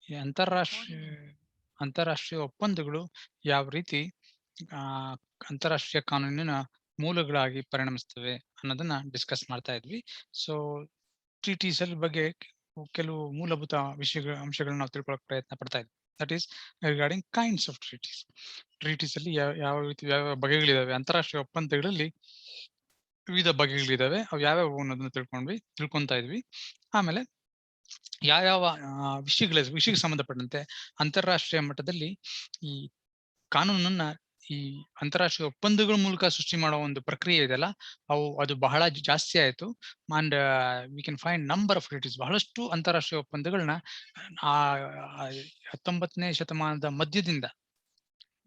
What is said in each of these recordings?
ಈ ಅಂತಾರಾಷ್ಟ್ರೀಯ ಒಪ್ಪಂದಗಳು ಯಾವ ರೀತಿ ಆ ಅಂತಾರಾಷ್ಟ್ರೀಯ ಕಾನೂನಿನ ಮೂಲಗಳಾಗಿ ಪರಿಣಮಿಸ್ತವೆ ಅನ್ನೋದನ್ನ ಡಿಸ್ಕಸ್ ಮಾಡ್ತಾ ಇದ್ವಿ. ಸೊ ಟ್ರೀಟೀಸ್ ಅಲ್ಲಿ ಬಗ್ಗೆ ಕೆಲವು ಮೂಲಭೂತ ಅಂಶಗಳನ್ನ ನಾವು ತಿಳ್ಕೊಳ್ಳೋಕೆ ಪ್ರಯತ್ನ ಪಡ್ತಾ ಇದ್ವಿ. That is regarding kinds of treaties. Treaties ಅಲ್ಲಿ ಯಾವ ರೀತಿ ಯಾವ ಬಗೆಗಳಿದಾವೆ, ಅಂತಾರಾಷ್ಟ್ರೀಯ ಒಪ್ಪಂದಗಳಲ್ಲಿ ವಿವಿಧ ಬಗೆಗಳಿದಾವೆ, ಅವು ಯಾವ್ಯಾವು ಅನ್ನೋದನ್ನ ತಿಳ್ಕೊಂತಾ ಇದ್ವಿ. ಆಮೇಲೆ ಯಾವ್ಯಾವ ವಿಷಯಕ್ಕೆ ಸಂಬಂಧಪಟ್ಟಂತೆ ಅಂತಾರಾಷ್ಟ್ರೀಯ ಮಟ್ಟದಲ್ಲಿ ಈ ಕಾನೂನನ್ನ ಈ ಅಂತಾರಾಷ್ಟ್ರೀಯ ಒಪ್ಪಂದಗಳ ಮೂಲಕ ಸೃಷ್ಟಿ ಮಾಡೋ ಒಂದು ಪ್ರಕ್ರಿಯೆ ಇದೆಯಲ್ಲ, ಅದು ಬಹಳ ಜಾಸ್ತಿ ಆಯ್ತು. And we can find number of treaties. ಬಹಳಷ್ಟು ಅಂತಾರಾಷ್ಟ್ರೀಯ ಒಪ್ಪಂದಗಳನ್ನ ಆ 19ನೇ ಶತಮಾನದ ಮಧ್ಯದಿಂದ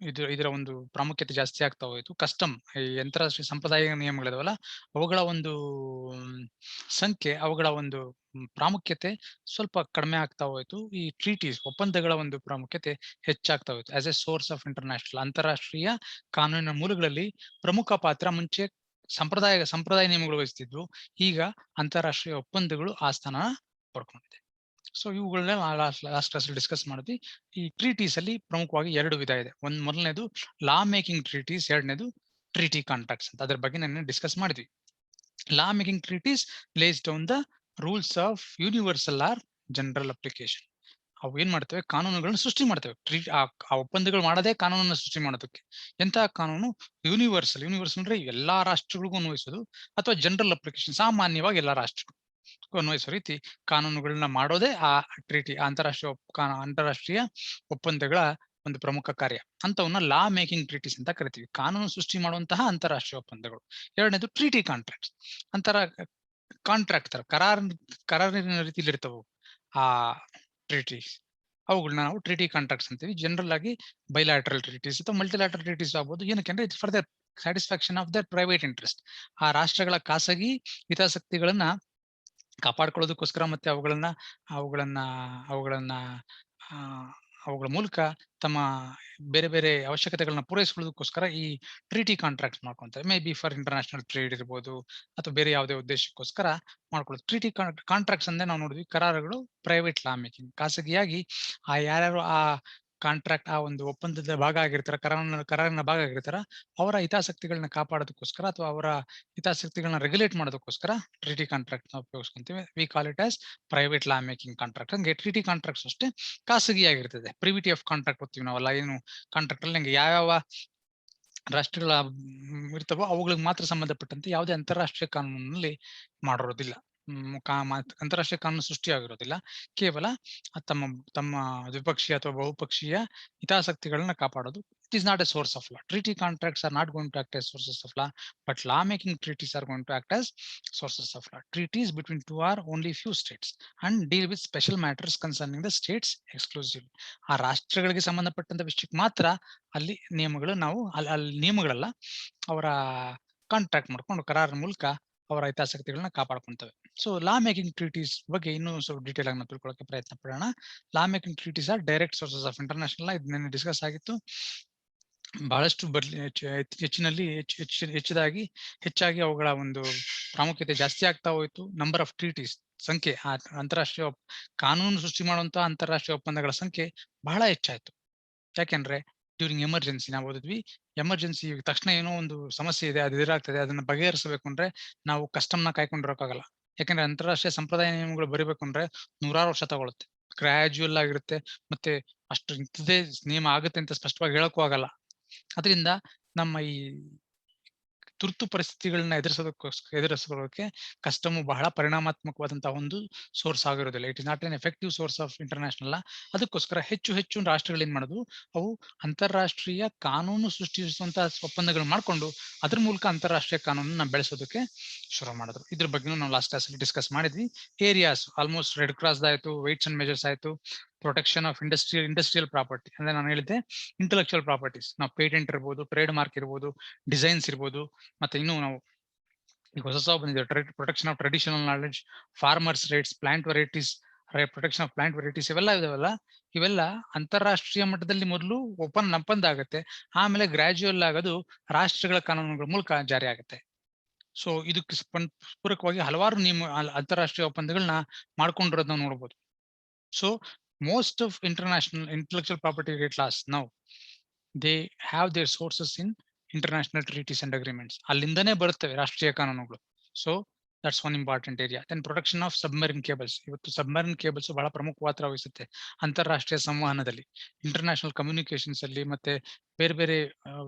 ಇದರ ಒಂದು ಪ್ರಾಮುಖ್ಯತೆ ಜಾಸ್ತಿ ಆಗ್ತಾ ಹೋಯಿತು. ಕಸ್ಟಮ್, ಈ ಅಂತಾರಾಷ್ಟ್ರೀಯ ಸಂಪ್ರದಾಯ ನಿಯಮಗಳಿದಾವಲ್ಲ, ಅವುಗಳ ಒಂದು ಸಂಖ್ಯೆ, ಅವುಗಳ ಒಂದು ಪ್ರಾಮುಖ್ಯತೆ ಸ್ವಲ್ಪ ಕಡಿಮೆ ಆಗ್ತಾ ಹೋಯಿತು. ಈ ಟ್ರೀಟೀಸ್ ಒಪ್ಪಂದಗಳ ಒಂದು ಪ್ರಾಮುಖ್ಯತೆ ಹೆಚ್ಚಾಗ್ತಾ ಹೋಯಿತು. As A source of international, ಅಂತಾರಾಷ್ಟ್ರೀಯ ಕಾನೂನಿನ ಮೂಲಗಳಲ್ಲಿ ಪ್ರಮುಖ ಪಾತ್ರ ಮುಂಚೆ ಸಂಪ್ರದಾಯ ನಿಯಮಗಳು ವಹಿಸ್ತಿದ್ವು. ಈಗ ಅಂತಾರಾಷ್ಟ್ರೀಯ ಒಪ್ಪಂದಗಳು ಆ ಸ್ಥಾನ ಪಡ್ಕೊಂಡಿದೆ. ಸೊ ಇವುಗಳನ್ನ ಲಾಸ್ಟ್ ಕ್ಲಾಸ್ ಡಿಸ್ಕಸ್ ಮಾಡಿದ್ವಿ. ಈ ಟ್ರೀಟೀಸ್ ಅಲ್ಲಿ ಪ್ರಮುಖವಾಗಿ 2 ವಿಧ ಇದೆ. ಮೊದಲನೇದು ಲಾ ಮೇಕಿಂಗ್ ಟ್ರೀಟೀಸ್, ಎರಡನೇದು ಟ್ರೀಟಿ ಕಾಂಟ್ರಾಕ್ಟ್ಸ್ ಅಂತ. ಅದ್ರ ಬಗ್ಗೆ ನಾನು ಡಿಸ್ಕಸ್ ಮಾಡಿದ್ವಿ. Law making treaties lays down the rules of universal or general application. ಅವು ಏನ್ ಮಾಡ್ತವೆ, ಕಾನೂನುಗಳನ್ನ ಸೃಷ್ಟಿ ಮಾಡ್ತವೆ. ಆ ಒಪ್ಪಂದಗಳು ಮಾಡೋದೇ ಕಾನೂನನ್ನ ಸೃಷ್ಟಿ ಮಾಡೋದಕ್ಕೆ. ಎಂತಹ ಕಾನೂನು? ಯೂನಿವರ್ಸಲ್ ಅಂದ್ರೆ ಎಲ್ಲಾ ರಾಷ್ಟ್ರಗಳಿಗೂ ಅನ್ವಯಿಸೋದು, ಅಥವಾ ಜನರಲ್ ಅಪ್ಲಿಕೇಶನ್, ಸಾಮಾನ್ಯವಾಗಿ ಎಲ್ಲಾ ರಾಷ್ಟ್ರಗಳು ಅನ್ವಯಿಸೋ ರೀತಿ ಕಾನೂನುಗಳನ್ನ ಮಾಡೋದೇ ಆ ಟ್ರೀಟಿ, ಅಂತಾರಾಷ್ಟ್ರೀಯ ಒಪ್ಪಂದಗಳ ಒಂದು ಪ್ರಮುಖ ಕಾರ್ಯ. ಅಂತವನ್ನ ಲಾ ಮೇಕಿಂಗ್ ಟ್ರೀಟೀಸ್ ಅಂತ ಕರಿತೀವಿ. ಕಾನೂನು ಸೃಷ್ಟಿ ಮಾಡುವಂತಹ ಅಂತಾರಾಷ್ಟ್ರೀಯ ಒಪ್ಪಂದಗಳು. ಎರಡನೇದು ಟ್ರೀಟಿ ಕಾಂಟ್ರಾಕ್ಟ್ಸ್. ಅಂತರ ಕಾಂಟ್ರಾಕ್ಟ್ ತರ ಕರಾರಿನ ರೀತಿಯಲ್ಲಿ ಇರ್ತವು ಆ ಟ್ರೀಟೀಸ್. ಅವುಗಳನ್ನ ನಾವು ಟ್ರೀಟಿ ಕಾಂಟ್ರಾಕ್ಟ್ಸ್ ಅಂತೀವಿ. ಜನರಲ್ ಆಗಿ ಬೈಲಾಟ್ರಲ್ ಟ್ರೀಟೀಸ್ ಅಥವಾ ಮಲ್ಟಿಲಾಟ್ರಲ್ ಟ್ರೀಟೀಸ್ ಆಗ್ಬೋದು. ಏನಕ್ಕೆ it's for the satisfaction of there private interest. ಆ ರಾಷ್ಟ್ರಗಳ ಖಾಸಗಿ ಹಿತಾಸಕ್ತಿಗಳನ್ನ ಕಾಪಾಡ್ಕೊಳ್ಳೋದಕ್ಕೋಸ್ಕರ, ಮತ್ತೆ ಅವುಗಳನ್ನ ಅವುಗಳ ಮೂಲಕ ತಮ್ಮ ಬೇರೆ ಬೇರೆ ಅವಶ್ಯಕತೆಗಳನ್ನ ಪೂರೈಸಿಕೊಳ್ಳೋದಕ್ಕೋಸ್ಕರ ಈ ಟ್ರೀಟಿ ಕಾಂಟ್ರಾಕ್ಟ್ ಮಾಡ್ಕೊಂತಾರೆ. May be for international trade ಇರ್ಬೋದು, ಅಥವಾ ಬೇರೆ ಯಾವುದೇ ಉದ್ದೇಶಕ್ಕೋಸ್ಕರ ಮಾಡ್ಕೊಳ್ಳೋದು. ಟ್ರೀಟಿ ಕಾಂಟ್ರಾಕ್ಟ್ಸ್ ಅಂದ್ರೆ ನಾವು ನೋಡಿದ್ವಿ, ಕರಾರುಗಳು ಪ್ರೈವೇಟ್ ಲಾ ಮೇಕಿಂಗ್, ಖಾಸಗಿಯಾಗಿ ಯಾರ್ಯಾರು ಆ ಕಾಂಟ್ರಾಕ್ಟ್, ಆ ಒಂದು ಒಪ್ಪಂದದ ಭಾಗ ಆಗಿರ್ತಾರ, ಕರಾರಿನ ಭಾಗ ಆಗಿರ್ತಾರ, ಅವರ ಹಿತಾಸಕ್ತಿಗಳನ್ನ ಕಾಪಾಡೋದಕ್ಕೋಸ್ಕರ ಅಥವಾ ಅವರ ಹಿತಾಸಕ್ತಿಗಳನ್ನ ರೆಗ್ಯುಲೇಟ್ ಮಾಡೋದಕ್ಕೋಸ್ಕರ ಟ್ರೀಟಿ ಕಾಂಟ್ರಾಕ್ಟ್ ಉಪಯೋಗಿಸ್ಕೊಂತೀವಿ. We call it as private law making contract. ಹಂಗೆ ಟ್ರೀಟಿ ಕಾಂಟ್ರಾಕ್ಟ್ಸ್ ಅಷ್ಟೇ ಖಾಸಗಿಯಾಗಿರ್ತದೆ. ಪ್ರಿವಿಟಿ ಆಫ್ ಕಾಂಟ್ರಾಕ್ಟ್ ಓದ್ತೀವಿ ನಾವಲ್ಲ, ಏನು ಕಾಂಟ್ರಾಕ್ಟ್ ಅಲ್ಲಿ ನಂಗೆ ಯಾವ ರಾಷ್ಟ್ರಗಳ ಇರ್ತವೋ ಅವುಗಳಿಗೆ ಮಾತ್ರ ಸಂಬಂಧಪಟ್ಟಂತೆ ಯಾವುದೇ ಅಂತಾರಾಷ್ಟ್ರೀಯ ಕಾನೂನಿನಲ್ಲಿ ಮಾಡಿರೋದಿಲ್ಲ. ಅಂತಾರಾಷ್ಟ್ರೀಯ ಕಾನೂನು ಸೃಷ್ಟಿಯಾಗಿರೋದಿಲ್ಲ. ಕೇವಲ ತಮ್ಮ ತಮ್ಮ ದ್ವಿಪಕ್ಷೀಯ ಅಥವಾ ಬಹುಪಕ್ಷೀಯ ಹಿತಾಸಕ್ತಿಗಳನ್ನ ಕಾಪಾಡೋದು. It is not a source of law. Treaty contracts are not going to act as sources of law, but law making treaties are going to act as sources of law. Treaties between two or only few states and deal with special matters concerning the states exclusively. ಆ ರಾಷ್ಟ್ರಗಳಿಗೆ ಸಂಬಂಧಪಟ್ಟಂತ ವಿಷಯಕ್ಕೆ ಮಾತ್ರ ಅಲ್ಲಿ ನಿಯಮಗಳು, ನಾವು ಅಲ್ಲಿ ನಿಯಮಗಳಲ್ಲ, ಅವರ ಕಾಂಟ್ರಾಕ್ಟ್ ಮಾಡ್ಕೊಂಡು ಕರಾರಿನ ಮೂಲಕ ಅವರ ಹಿತಾಸಕ್ತಿಗಳನ್ನ ಕಾಪಾಡ್ಕೊಂತವೆ. ಸೊ ಲಾ ಮೇಕಿಂಗ್ ಟ್ರೀಟೀಸ್ ಬಗ್ಗೆ ಇನ್ನೂ ಸ್ವಲ್ಪ ಡೀಟೇಲ್ ಆಗಿ ನಾವು ತಿಳ್ಕೊಳ್ಳೋಕೆ ಪ್ರಯತ್ನ ಪಡೋಣ. Law making treaties are direct sources of international law. ಇದನ್ನ ಡಿಸ್ಕಸ್ ಆಗಿತ್ತು. ಬಹಳಷ್ಟು ಹೆಚ್ಚಾಗಿ ಅವುಗಳ ಒಂದು ಪ್ರಾಮುಖ್ಯತೆ ಜಾಸ್ತಿ ಆಗ್ತಾ ಹೋಯಿತು. ನಂಬರ್ ಆಫ್ ಟ್ರೀಟೀಸ್ ಸಂಖ್ಯೆ, ಅಂತಾರಾಷ್ಟ್ರೀಯ ಕಾನೂನು ಸೃಷ್ಟಿ ಮಾಡುವಂತಹ ಅಂತಾರಾಷ್ಟ್ರೀಯ ಒಪ್ಪಂದಗಳ ಸಂಖ್ಯೆ ಬಹಳ ಹೆಚ್ಚಾಯ್ತು. ಯಾಕೆಂದ್ರೆ ಡ್ಯೂರಿಂಗ್ ಎಮರ್ಜೆನ್ಸಿ ನಾವು ಓದಿದ್ವಿ. ಎಮರ್ಜೆನ್ಸಿ ತಕ್ಷಣ ಏನೋ ಒಂದು ಸಮಸ್ಯೆ ಇದೆ, ಅದು ಎದುರಾಗ್ತದೆ, ಅದನ್ನ ಬಗೆಹರಿಸಬೇಕು ಅಂದ್ರೆ ನಾವು ಕಸ್ಟಮ್ನ ಕಾಯ್ಕೊಂಡಿರೋಕ್ಕಾಗಲ್ಲ. ಯಾಕಂದ್ರೆ ಅಂತಾರಾಷ್ಟ್ರೀಯ ಸಂಪ್ರದಾಯ ನಿಯಮಗಳು ಬರೀಬೇಕು ಅಂದ್ರೆ 100 ವರ್ಷ ತಗೊಳುತ್ತೆ. ಗ್ರಾಜುಯಲ್ ಆಗಿರುತ್ತೆ, ಮತ್ತೆ ಅಷ್ಟು ಇಂಥದೇ ನಿಯಮ ಆಗುತ್ತೆ ಅಂತ ಸ್ಪಷ್ಟವಾಗಿ ಹೇಳಕ್ಕೂ ಆಗಲ್ಲ. ಅದರಿಂದ ನಮ್ಮ ಈ ತುರ್ತು ಪರಿಸ್ಥಿತಿಗಳನ್ನ ಎದುರಿಸೋಕೆ ಕಸ್ಟಮ್ ಬಹಳ ಪರಿಣಾಮಾತ್ಮಕವಾದಂತಹ ಒಂದು ಸೋರ್ಸ್ ಆಗಿರೋದಿಲ್ಲ. It is not an effective source of international. ಅದಕ್ಕೋಸ್ಕರ ಹೆಚ್ಚು ರಾಷ್ಟ್ರಗಳು ಏನ್ ಮಾಡೋದು, ಅವು ಅಂತಾರಾಷ್ಟ್ರೀಯ ಕಾನೂನು ಸೃಷ್ಟಿಸುವಂತಹ ಒಪ್ಪಂದಗಳು ಮಾಡ್ಕೊಂಡು ಅದ್ರ ಮೂಲಕ ಅಂತಾರಾಷ್ಟ್ರೀಯ ಕಾನೂನನ್ನ ಬೆಳೆಸೋದಕ್ಕೆ ಶುರು ಮಾಡಿದ್ರು. ಇದ್ರ ಬಗ್ಗೆ ನಾವು ಲಾಸ್ಟ್ ಕ್ಲಾಸ್ ಅಲ್ಲಿ ಡಿಸ್ಕಸ್ ಮಾಡಿದ್ವಿ. ಏರಿಯಾಸ್ ಆಲ್ಮೋಸ್ಟ್ ರೆಡ್ ಕ್ರಾಸ್ ಆಯ್ತು, ವೇಟ್ಸ್ ಅಂಡ್ ಮೆಜರ್ಸ್ ಆಯ್ತು, ಪ್ರೊಟೆಕ್ಷನ್ ಆಫ್ ಇಂಡಸ್ಟ್ರಿಯಲ್ ಪ್ರಾಪರ್ಟಿ ಅಂದ್ರೆ ನಾನು ಹೇಳಿದ್ದೆ ಇಂಟೆಲೆಕ್ಚುಯಲ್ ಪ್ರಾಪರ್ಟೀಸ್. ನಾವು ಪೇಟೆಂಟ್ ಇರ್ಬೋದು, ಟ್ರೇಡ್ ಮಾರ್ಕ್ ಇರ್ಬೋದು, ಡಿಸೈನ್ಸ್ ಇರ್ಬೋದು, ಮತ್ತೆ ಇನ್ನು ನಾವು ಈಗ ಹೊಸ ಬಂದಿದೆ protection of traditional knowledge, farmers rights, protection of plant varieties, ಇವೆಲ್ಲ ಇದಾವಲ್ಲ, ಇವೆಲ್ಲ ಅಂತಾರಾಷ್ಟ್ರೀಯ ಮಟ್ಟದಲ್ಲಿ ಮೊದಲು ಒಪ್ಪಂದ ಆಗುತ್ತೆ. ಆಮೇಲೆ ಗ್ರಾಜುಯಲ್ ಆಗೋದು ರಾಷ್ಟ್ರಗಳ ಕಾನೂನುಗಳ ಮೂಲಕ ಜಾರಿ ಆಗುತ್ತೆ. ಸೊ ಇದಕ್ಕೆ ಪೂರಕವಾಗಿ ಹಲವಾರು ಅಂತಾರಾಷ್ಟ್ರೀಯ ಒಪ್ಪಂದಗಳನ್ನ ಮಾಡ್ಕೊಂಡಿರೋದನ್ನ ನೋಡ್ಬೋದು. So most of international intellectual property right laws now they have their sources in international treaties and agreements. ಅಲ್ಲಿಂದನೇ ಬರುತ್ತವೆ ರಾಷ್ಟ್ರೀಯ ಕಾನೂನುಗಳು. So that's one important area. Then protection of submarine cables. ಇವತ್ತು ಸಬ್ಮರಿನ್ ಕೇಬಲ್ಸ್ ಬಹಳ ಪ್ರಮುಖ ಪಾತ್ರ ವಹಿಸುತ್ತೆ ಅಂತಾರಾಷ್ಟ್ರೀಯ ಸಂವಹನದಲ್ಲಿ, ಇಂಟರ್ನ್ಯಾಷನಲ್ ಕಮ್ಯುನಿಕೇಶನ್ಸ್ ಅಲ್ಲಿ, ಮತ್ತೆ ಬೇರೆ ಬೇರೆ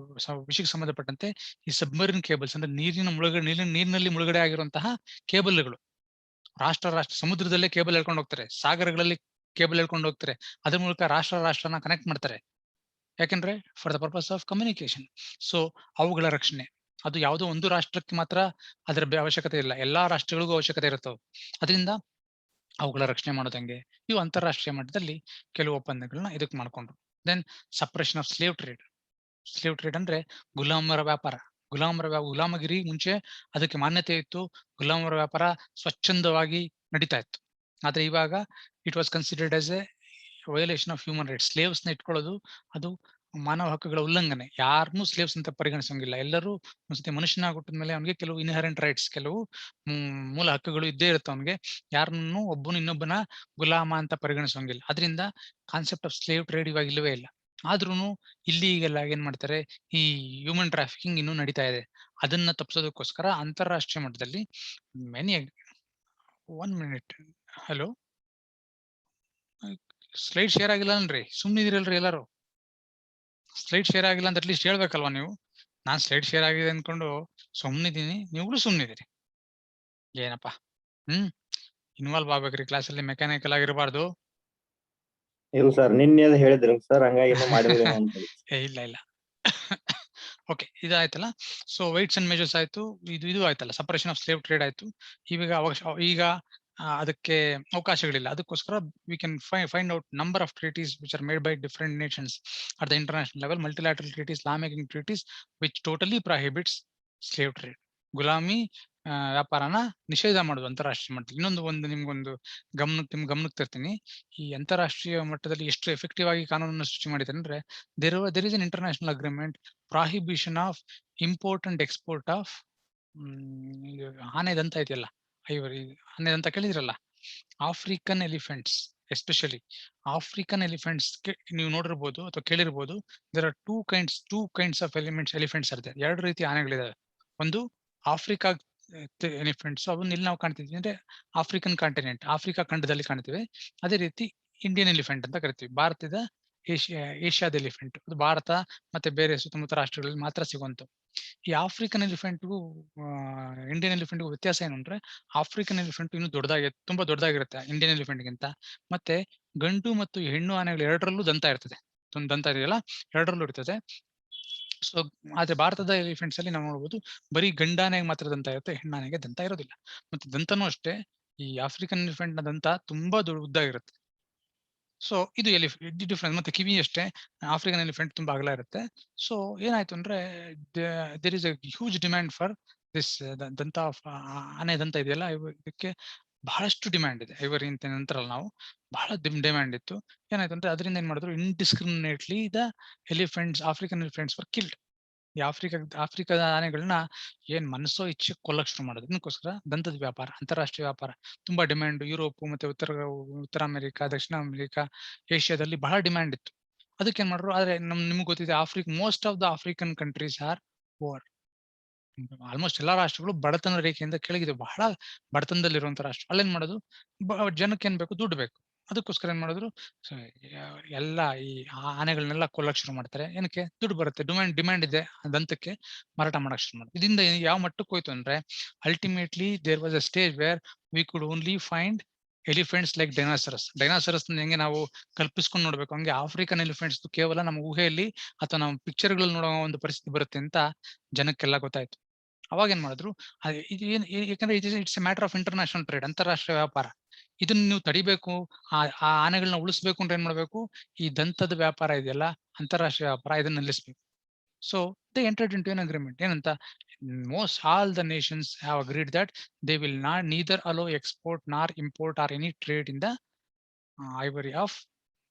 ವಿಷಯಕ್ಕೆ ಸಂಬಂಧಪಟ್ಟಂತೆ ಈ ಸಬ್ಮರಿನ್ ಕೇಬಲ್ಸ್ ಅಂದ್ರೆ ನೀರಿನಲ್ಲಿ ಮುಳುಗಡೆ ಆಗಿರುವಂತಹ ಕೇಬಲ್ಗಳು ರಾಷ್ಟ್ರ ಸಮುದ್ರದಲ್ಲೇ ಕೇಬಲ್ ಹೇಳ್ಕೊಂಡು ಹೋಗ್ತಾರೆ, ಸಾಗರಗಳಲ್ಲಿ ಕೇಬಲ್ ಹೇಳ್ಕೊಂಡು ಹೋಗ್ತಾರೆ. ಅದ್ರ ಮೂಲಕ ರಾಷ್ಟ್ರನ ಕನೆಕ್ಟ್ ಮಾಡ್ತಾರೆ. ಯಾಕೆಂದ್ರೆ for the purpose of communication. So ಅವುಗಳ ರಕ್ಷಣೆ ಅದು ಯಾವುದೋ ಒಂದು ರಾಷ್ಟ್ರಕ್ಕೆ ಮಾತ್ರ ಅದರ ಅವಶ್ಯಕತೆ ಇಲ್ಲ, ಎಲ್ಲಾ ರಾಷ್ಟ್ರಗಳಿಗೂ ಅವಶ್ಯಕತೆ ಇರುತ್ತವೆ. ಅದರಿಂದ ಅವುಗಳ ರಕ್ಷಣೆ ಮಾಡೋದಂಗೆ ಇವು ಅಂತಾರಾಷ್ಟ್ರೀಯ ಮಟ್ಟದಲ್ಲಿ ಕೆಲವು ಒಪ್ಪಂದಗಳನ್ನ ಇದಕ್ಕೆ ಮಾಡ್ಕೊಂಡ್ರು. Then suppression of slave trade. Slave trade ಅಂದ್ರೆ ಗುಲಾಮರ ವ್ಯಾಪಾರ. ಗುಲಾಮಗಿರಿ ಮುಂಚೆ ಅದಕ್ಕೆ ಮಾನ್ಯತೆ ಇತ್ತು, ಗುಲಾಮರ ವ್ಯಾಪಾರ ಸ್ವಚ್ಛಂದವಾಗಿ ನಡೀತಾ ಇತ್ತು. ಆದ್ರೆ ಇವಾಗ it was considered as A violation of human rights. Slaves ನ ಇಟ್ಕೊಳ್ಳೋದು ಅದು ಮಾನವ ಹಕ್ಕುಗಳ ಉಲ್ಲಂಘನೆ. ಯಾರನ್ನೂ ಸ್ಲೇವ್ಸ್ ಅಂತ ಪರಿಗಣಿಸಂಗಿಲ್ಲ. ಎಲ್ಲರೂ ಒಂದ್ಸತಿ ಮನುಷ್ಯನಾಗಿ ಹುಟ್ಟಿದ ಮೇಲೆ ಅವನಿಗೆ ಕೆಲವು ಇನ್ಹರೆಂಟ್ ರೈಟ್ಸ್, ಕೆಲವು ಮೂಲ ಹಕ್ಕುಗಳು ಇದ್ದೇ ಇರುತ್ತೆ ಅವನಿಗೆ. ಯಾರನ್ನು ಒಬ್ಬನು ಇನ್ನೊಬ್ಬನ ಗುಲಾಮ ಅಂತ ಪರಿಗಣಿಸಂಗಿಲ್ಲ. ಅದರಿಂದ ಕಾನ್ಸೆಪ್ಟ್ ಆಫ್ ಸ್ಲೇವ್ ಟ್ರೇಡ್ ಇವಾಗ ಇಲ್ಲವೇ ಇಲ್ಲ. ಆದ್ರೂ ಇಲ್ಲಿ ಈಗೆಲ್ಲ ಏನ್ ಮಾಡ್ತಾರೆ, ಈ ಹ್ಯೂಮನ್ ಟ್ರಾಫಿಕಿಂಗ್ ಇನ್ನೂ ನಡೀತಾ ಇದೆ. ಅದನ್ನ ತಪ್ಪಿಸೋದಕ್ಕೋಸ್ಕರ ಅಂತಾರಾಷ್ಟ್ರೀಯ ಮಟ್ಟದಲ್ಲಿ many 1 minute. Hello, slide share ಆಗಿಲ್ಲ ಅನ್ರಿ, ಸುಮ್ಮನಿದಿರಲ್ರಿ ಎಲ್ಲಾರು. ಸ್ಲೈಡ್ ಶೇರ್ ಆಗಿಲ್ಲ ಅಂತ ಅಟ್ಲೀಸ್ಟ್ ಹೇಳ್ಬೇಕಲ್ವಾ ನೀವು. ನಾನ್ ಸ್ಲೈಡ್ ಶೇರ್ ಆಗಿದೆ ಅನ್ಕೊಂಡು ಸುಮ್ನಿದೀನಿ, ನೀವುಗಳು ಸುಮ್ನಿದಿರಿ. ಏನಪ್ಪಾ, ಇನ್ವಾಲ್ವ್ ಆಗ್ಬೇಕ್ರಿ ಕ್ಲಾಸಲ್ಲಿ, ಮೆಕ್ಯಾನಿಕಲ್ ಆಗಿರಬಾರ್ದು. ಇಲ್ಲ ಸರ್, ನಿನ್ನೆ ಹೇಳಿದ್ರಿ ಸರ್, ಹಂಗಾಗಿ ಇನ್ನೂ ಮಾಡಿಲ್ವೇನೋ ಅಂತ. ಇಲ್ಲ ಓಕೆ, ಇದಾಯ್ತಲ್ಲ. ಸೊ ವೈಟ್ಸ್ ಅಂಡ್ ಮೆಜರ್ಸ್ ಆಯ್ತು, ಇದು ಆಯ್ತಲ್ಲ, ಸಪರೇಷನ್ ಆಫ್ ಸ್ಲೇವ್ ಟ್ರೇಡ್ ಆಯ್ತು. ಈಗ ಅದಕ್ಕೆ ಅವಕಾಶಗಳಿಲ್ಲ. ಅದಕ್ಕೋಸ್ಕರ we can find out number of treaties which are made by different nations at the international level, multilateral treaties, law making treaties which totally prohibits slave trade. ಗುಲಾಮಿ ವ್ಯಾಪಾರನ ನಿಷೇಧ ಮಾಡುದು ಅಂತಾರಾಷ್ಟ್ರೀಯ ಮಟ್ಟದಲ್ಲಿ. ಇನ್ನೊಂದು ನಿಮ್ಗೊಂದು ನಿಮ್ ಗಮನಕ್ಕೆ ತರ್ತೀನಿ. ಈ ಅಂತಾರಾಷ್ಟ್ರೀಯ ಮಟ್ಟದಲ್ಲಿ ಎಷ್ಟು ಎಫೆಕ್ಟಿವ್ ಆಗಿ ಕಾನೂನನ್ನು ಸೃಷ್ಟಿ ಮಾಡಿದ್ದಾರೆ ಅಂದ್ರೆ, there is an international agreement prohibition of import and export of ಆನೆದಂತ ಇದೆಯಲ್ಲ, ಆನೆದಂತ ಕೇಳಿದ್ರಲ್ಲ, African elephants. Especially African elephants ನೀವು ನೋಡಿರ್ಬೋದು ಅಥವಾ ಕೇಳಿರ್ಬೋದು. There are two kinds of elephants ಇರುತ್ತೆ. 2 ರೀತಿ ಆನೆಗಳಿದಾವೆ. ಒಂದು ಆಫ್ರಿಕಾ ಎಲಿಫೆಂಟ್ಸ್, ಅವನ್ನ ಇಲ್ಲಿ ನಾವು ಕಾಣ್ತಿದ್ವಿ ಅಂದ್ರೆ ಆಫ್ರಿಕನ್ ಕಾಂಟಿನೆಂಟ್, ಆಫ್ರಿಕಾ ಖಂಡದಲ್ಲಿ ಕಾಣ್ತೀವಿ. ಅದೇ ರೀತಿ ಇಂಡಿಯನ್ ಎಲಿಫೆಂಟ್ ಅಂತ ಕರಿತೀವಿ, ಭಾರತದ ಏಷ್ಯಾದ ಎಲಿಫೆಂಟ್. ಅದು ಭಾರತ ಮತ್ತೆ ಬೇರೆ ಸುತ್ತಮುತ್ತ ರಾಷ್ಟ್ರಗಳಲ್ಲಿ ಮಾತ್ರ ಸಿಗುವಂತ. ಈ ಆಫ್ರಿಕನ್ ಎಲಿಫೆಂಟ್ಗೂ ಇಂಡಿಯನ್ ಎಲಿಫೆಂಟ್ಗೂ ವ್ಯತ್ಯಾಸ ಏನು ಅಂದ್ರೆ, ಆಫ್ರಿಕನ್ ಎಲಿಫೆಂಟ್ ಇನ್ನೂ ತುಂಬಾ ದೊಡ್ಡದಾಗಿರುತ್ತೆ ಇಂಡಿಯನ್ ಎಲಿಫೆಂಟ್ಗಿಂತ. ಮತ್ತೆ ಗಂಡು ಮತ್ತು ಹೆಣ್ಣು ಆನೆಗಳು ಎರಡರಲ್ಲೂ ದಂತ ಇರ್ತದೆ. ದಂತ ಇದೆಯಲ್ಲ, ಎರಡರಲ್ಲೂ ಇರ್ತದೆ. ಸೊ ಆದ್ರೆ ಭಾರತದ ಎಲಿಫೆಂಟ್ಸ್ ಅಲ್ಲಿ ನಾವು ನೋಡಬಹುದು, ಬರೀ ಗಂಡಾನೆಗೆ ಮಾತ್ರ ದಂತ ಇರುತ್ತೆ, ಹೆಣ್ಣಾನೆಗೆ ದಂತ ಇರೋದಿಲ್ಲ. ಮತ್ತೆ ದಂತನೂ ಅಷ್ಟೇ, ಈ ಆಫ್ರಿಕನ್ ಎಲಿಫೆಂಟ್ ನ ದಂತ ತುಂಬಾ ಉದ್ದ ಇರುತ್ತೆ. ಸೊ ಇದು ಡಿಫ್ರೆನ್ಸ್. ಮತ್ತೆ ಕಿವಿ ಅಷ್ಟೇ, ಆಫ್ರಿಕನ್ ಎಲಿಫೆಂಟ್ ತುಂಬಾ ಅಗಲ ಇರುತ್ತೆ. ಸೊ ಏನಾಯ್ತು ಅಂದ್ರೆ, there is a huge demand for this ದಂತ ಆನೆ ದಂತ ಇದೆಯಲ್ಲ, ಇದಕ್ಕೆ ಬಹಳಷ್ಟು ಡಿಮ್ಯಾಂಡ್ ಇದೆ. ಐವರಿ ಅಂತ ನಂತರಲ್ಲ ನಾವು ಬಹಳ ಡಿಮ್ಯಾಂಡ್ ಇತ್ತು. ಏನಾಯ್ತು ಅಂದ್ರೆ, ಅದರಿಂದ ಏನ್ ಮಾಡಿದ್ರು, indiscriminately the African elephants were killed. ಈ ಆಫ್ರಿಕಾದ ಆನೆಗಳನ್ನ ಏನ್ ಮನಸ್ಸೋ ಇಚ್ಛೆ ಕೊಲ್ಲಕ್ ಶುರು ಮಾಡೋದು. ಇದಕ್ಕೋಸ್ಕರ ದಂತದ ವ್ಯಾಪಾರ, ಅಂತಾರಾಷ್ಟ್ರೀಯ ವ್ಯಾಪಾರ ತುಂಬಾ ಡಿಮ್ಯಾಂಡ್. ಯುರೋಪ್ ಮತ್ತೆ ಉತ್ತರ ಅಮೆರಿಕ, ದಕ್ಷಿಣ ಅಮೆರಿಕ, ಏಷ್ಯಾದಲ್ಲಿ ಬಹಳ ಡಿಮ್ಯಾಂಡ್ ಇತ್ತು. ಅದಕ್ಕೆ ಏನ್ ಮಾಡ್ರು, ಆದ್ರೆ ನಿಮ್ಗೆ ಗೊತ್ತಿದೆ, most of the African countries are poor. Almost ಎಲ್ಲಾ ರಾಷ್ಟ್ರಗಳು ಬಡತನ ರೇಖೆಯಿಂದ ಕೆಳಗಿದೆ, ಬಹಳ ಬಡತನದಲ್ಲಿರುವಂತ ರಾಷ್ಟ್ರ. ಅಲ್ಲೇನ್ ಮಾಡೋದು, ಜನಕ್ಕೆ ಏನ್ ಬೇಕು, ದುಡ್ಡು ಬೇಕು. ಅದಕ್ಕೋಸ್ಕರ ಏನ್ ಮಾಡಿದ್ರು, ಎಲ್ಲ ಈ ಆನೆಗಳನ್ನೆಲ್ಲ ಕೊಲ್ಲಕ್ ಶುರು ಮಾಡ್ತಾರೆ. ಏನಕ್ಕೆ, ದುಡ್ಡು ಬರುತ್ತೆ, ಡಿಮ್ಯಾಂಡ್ ಇದೆ, ದಂತಕ್ಕೆ ಮಾರಾಟ ಮಾಡಕ್ ಶುರು ಮಾಡ್ತಾರೆ. ಇದರಿಂದ ಯಾವ ಮಟ್ಟಕ್ಕೆ ಹೋಯ್ತು ಅಂದ್ರೆ, ultimately there was a stage where we could only find elephants like dinosaurs ಹೆಂಗೆ ನಾವು ಕಲ್ಪಿಸ್ಕೊಂಡು ನೋಡ್ಬೇಕು, ಹಂಗೆ ಆಫ್ರಿಕನ್ ಎಲಿಫೆಂಟ್ಸ್ ಕೇವಲ ನಮ್ಮ ಊಹೆಯಲ್ಲಿ ಅಥವಾ ನಮ್ಮ ಪಿಕ್ಚರ್ಗಳಲ್ಲಿ ನೋಡೋ ಒಂದು ಪರಿಸ್ಥಿತಿ ಬರುತ್ತೆ ಅಂತ ಜನಕ್ಕೆಲ್ಲ ಗೊತ್ತಾಯ್ತು. ಅವಾಗ ಏನ್ ಮಾಡಿದ್ರು, ಯಾಕಂದ್ರೆ it's A matter of international trade, ಅಂತಾರಾಷ್ಟ್ರೀಯ ವ್ಯಾಪಾರ. ಇದನ್ನ ನೀವು ತಡಿಬೇಕು, ಆ ಆನೆಗಳನ್ನ ಉಳಿಸ್ಬೇಕು ಅಂದ್ರೆ ಏನ್ ಮಾಡ್ಬೇಕು, ಈ ದಂತದ ವ್ಯಾಪಾರ ಇದೆಯಲ್ಲ, ಅಂತಾರಾಷ್ಟ್ರೀಯ ವ್ಯಾಪಾರ, ಇದನ್ನ ನಿಲ್ಲಿಸ್ಬೇಕು. So they entered into an agreement. ಏನಂತ, all the nations have agreed that they will neither allow export nor import or any trade in the ivory of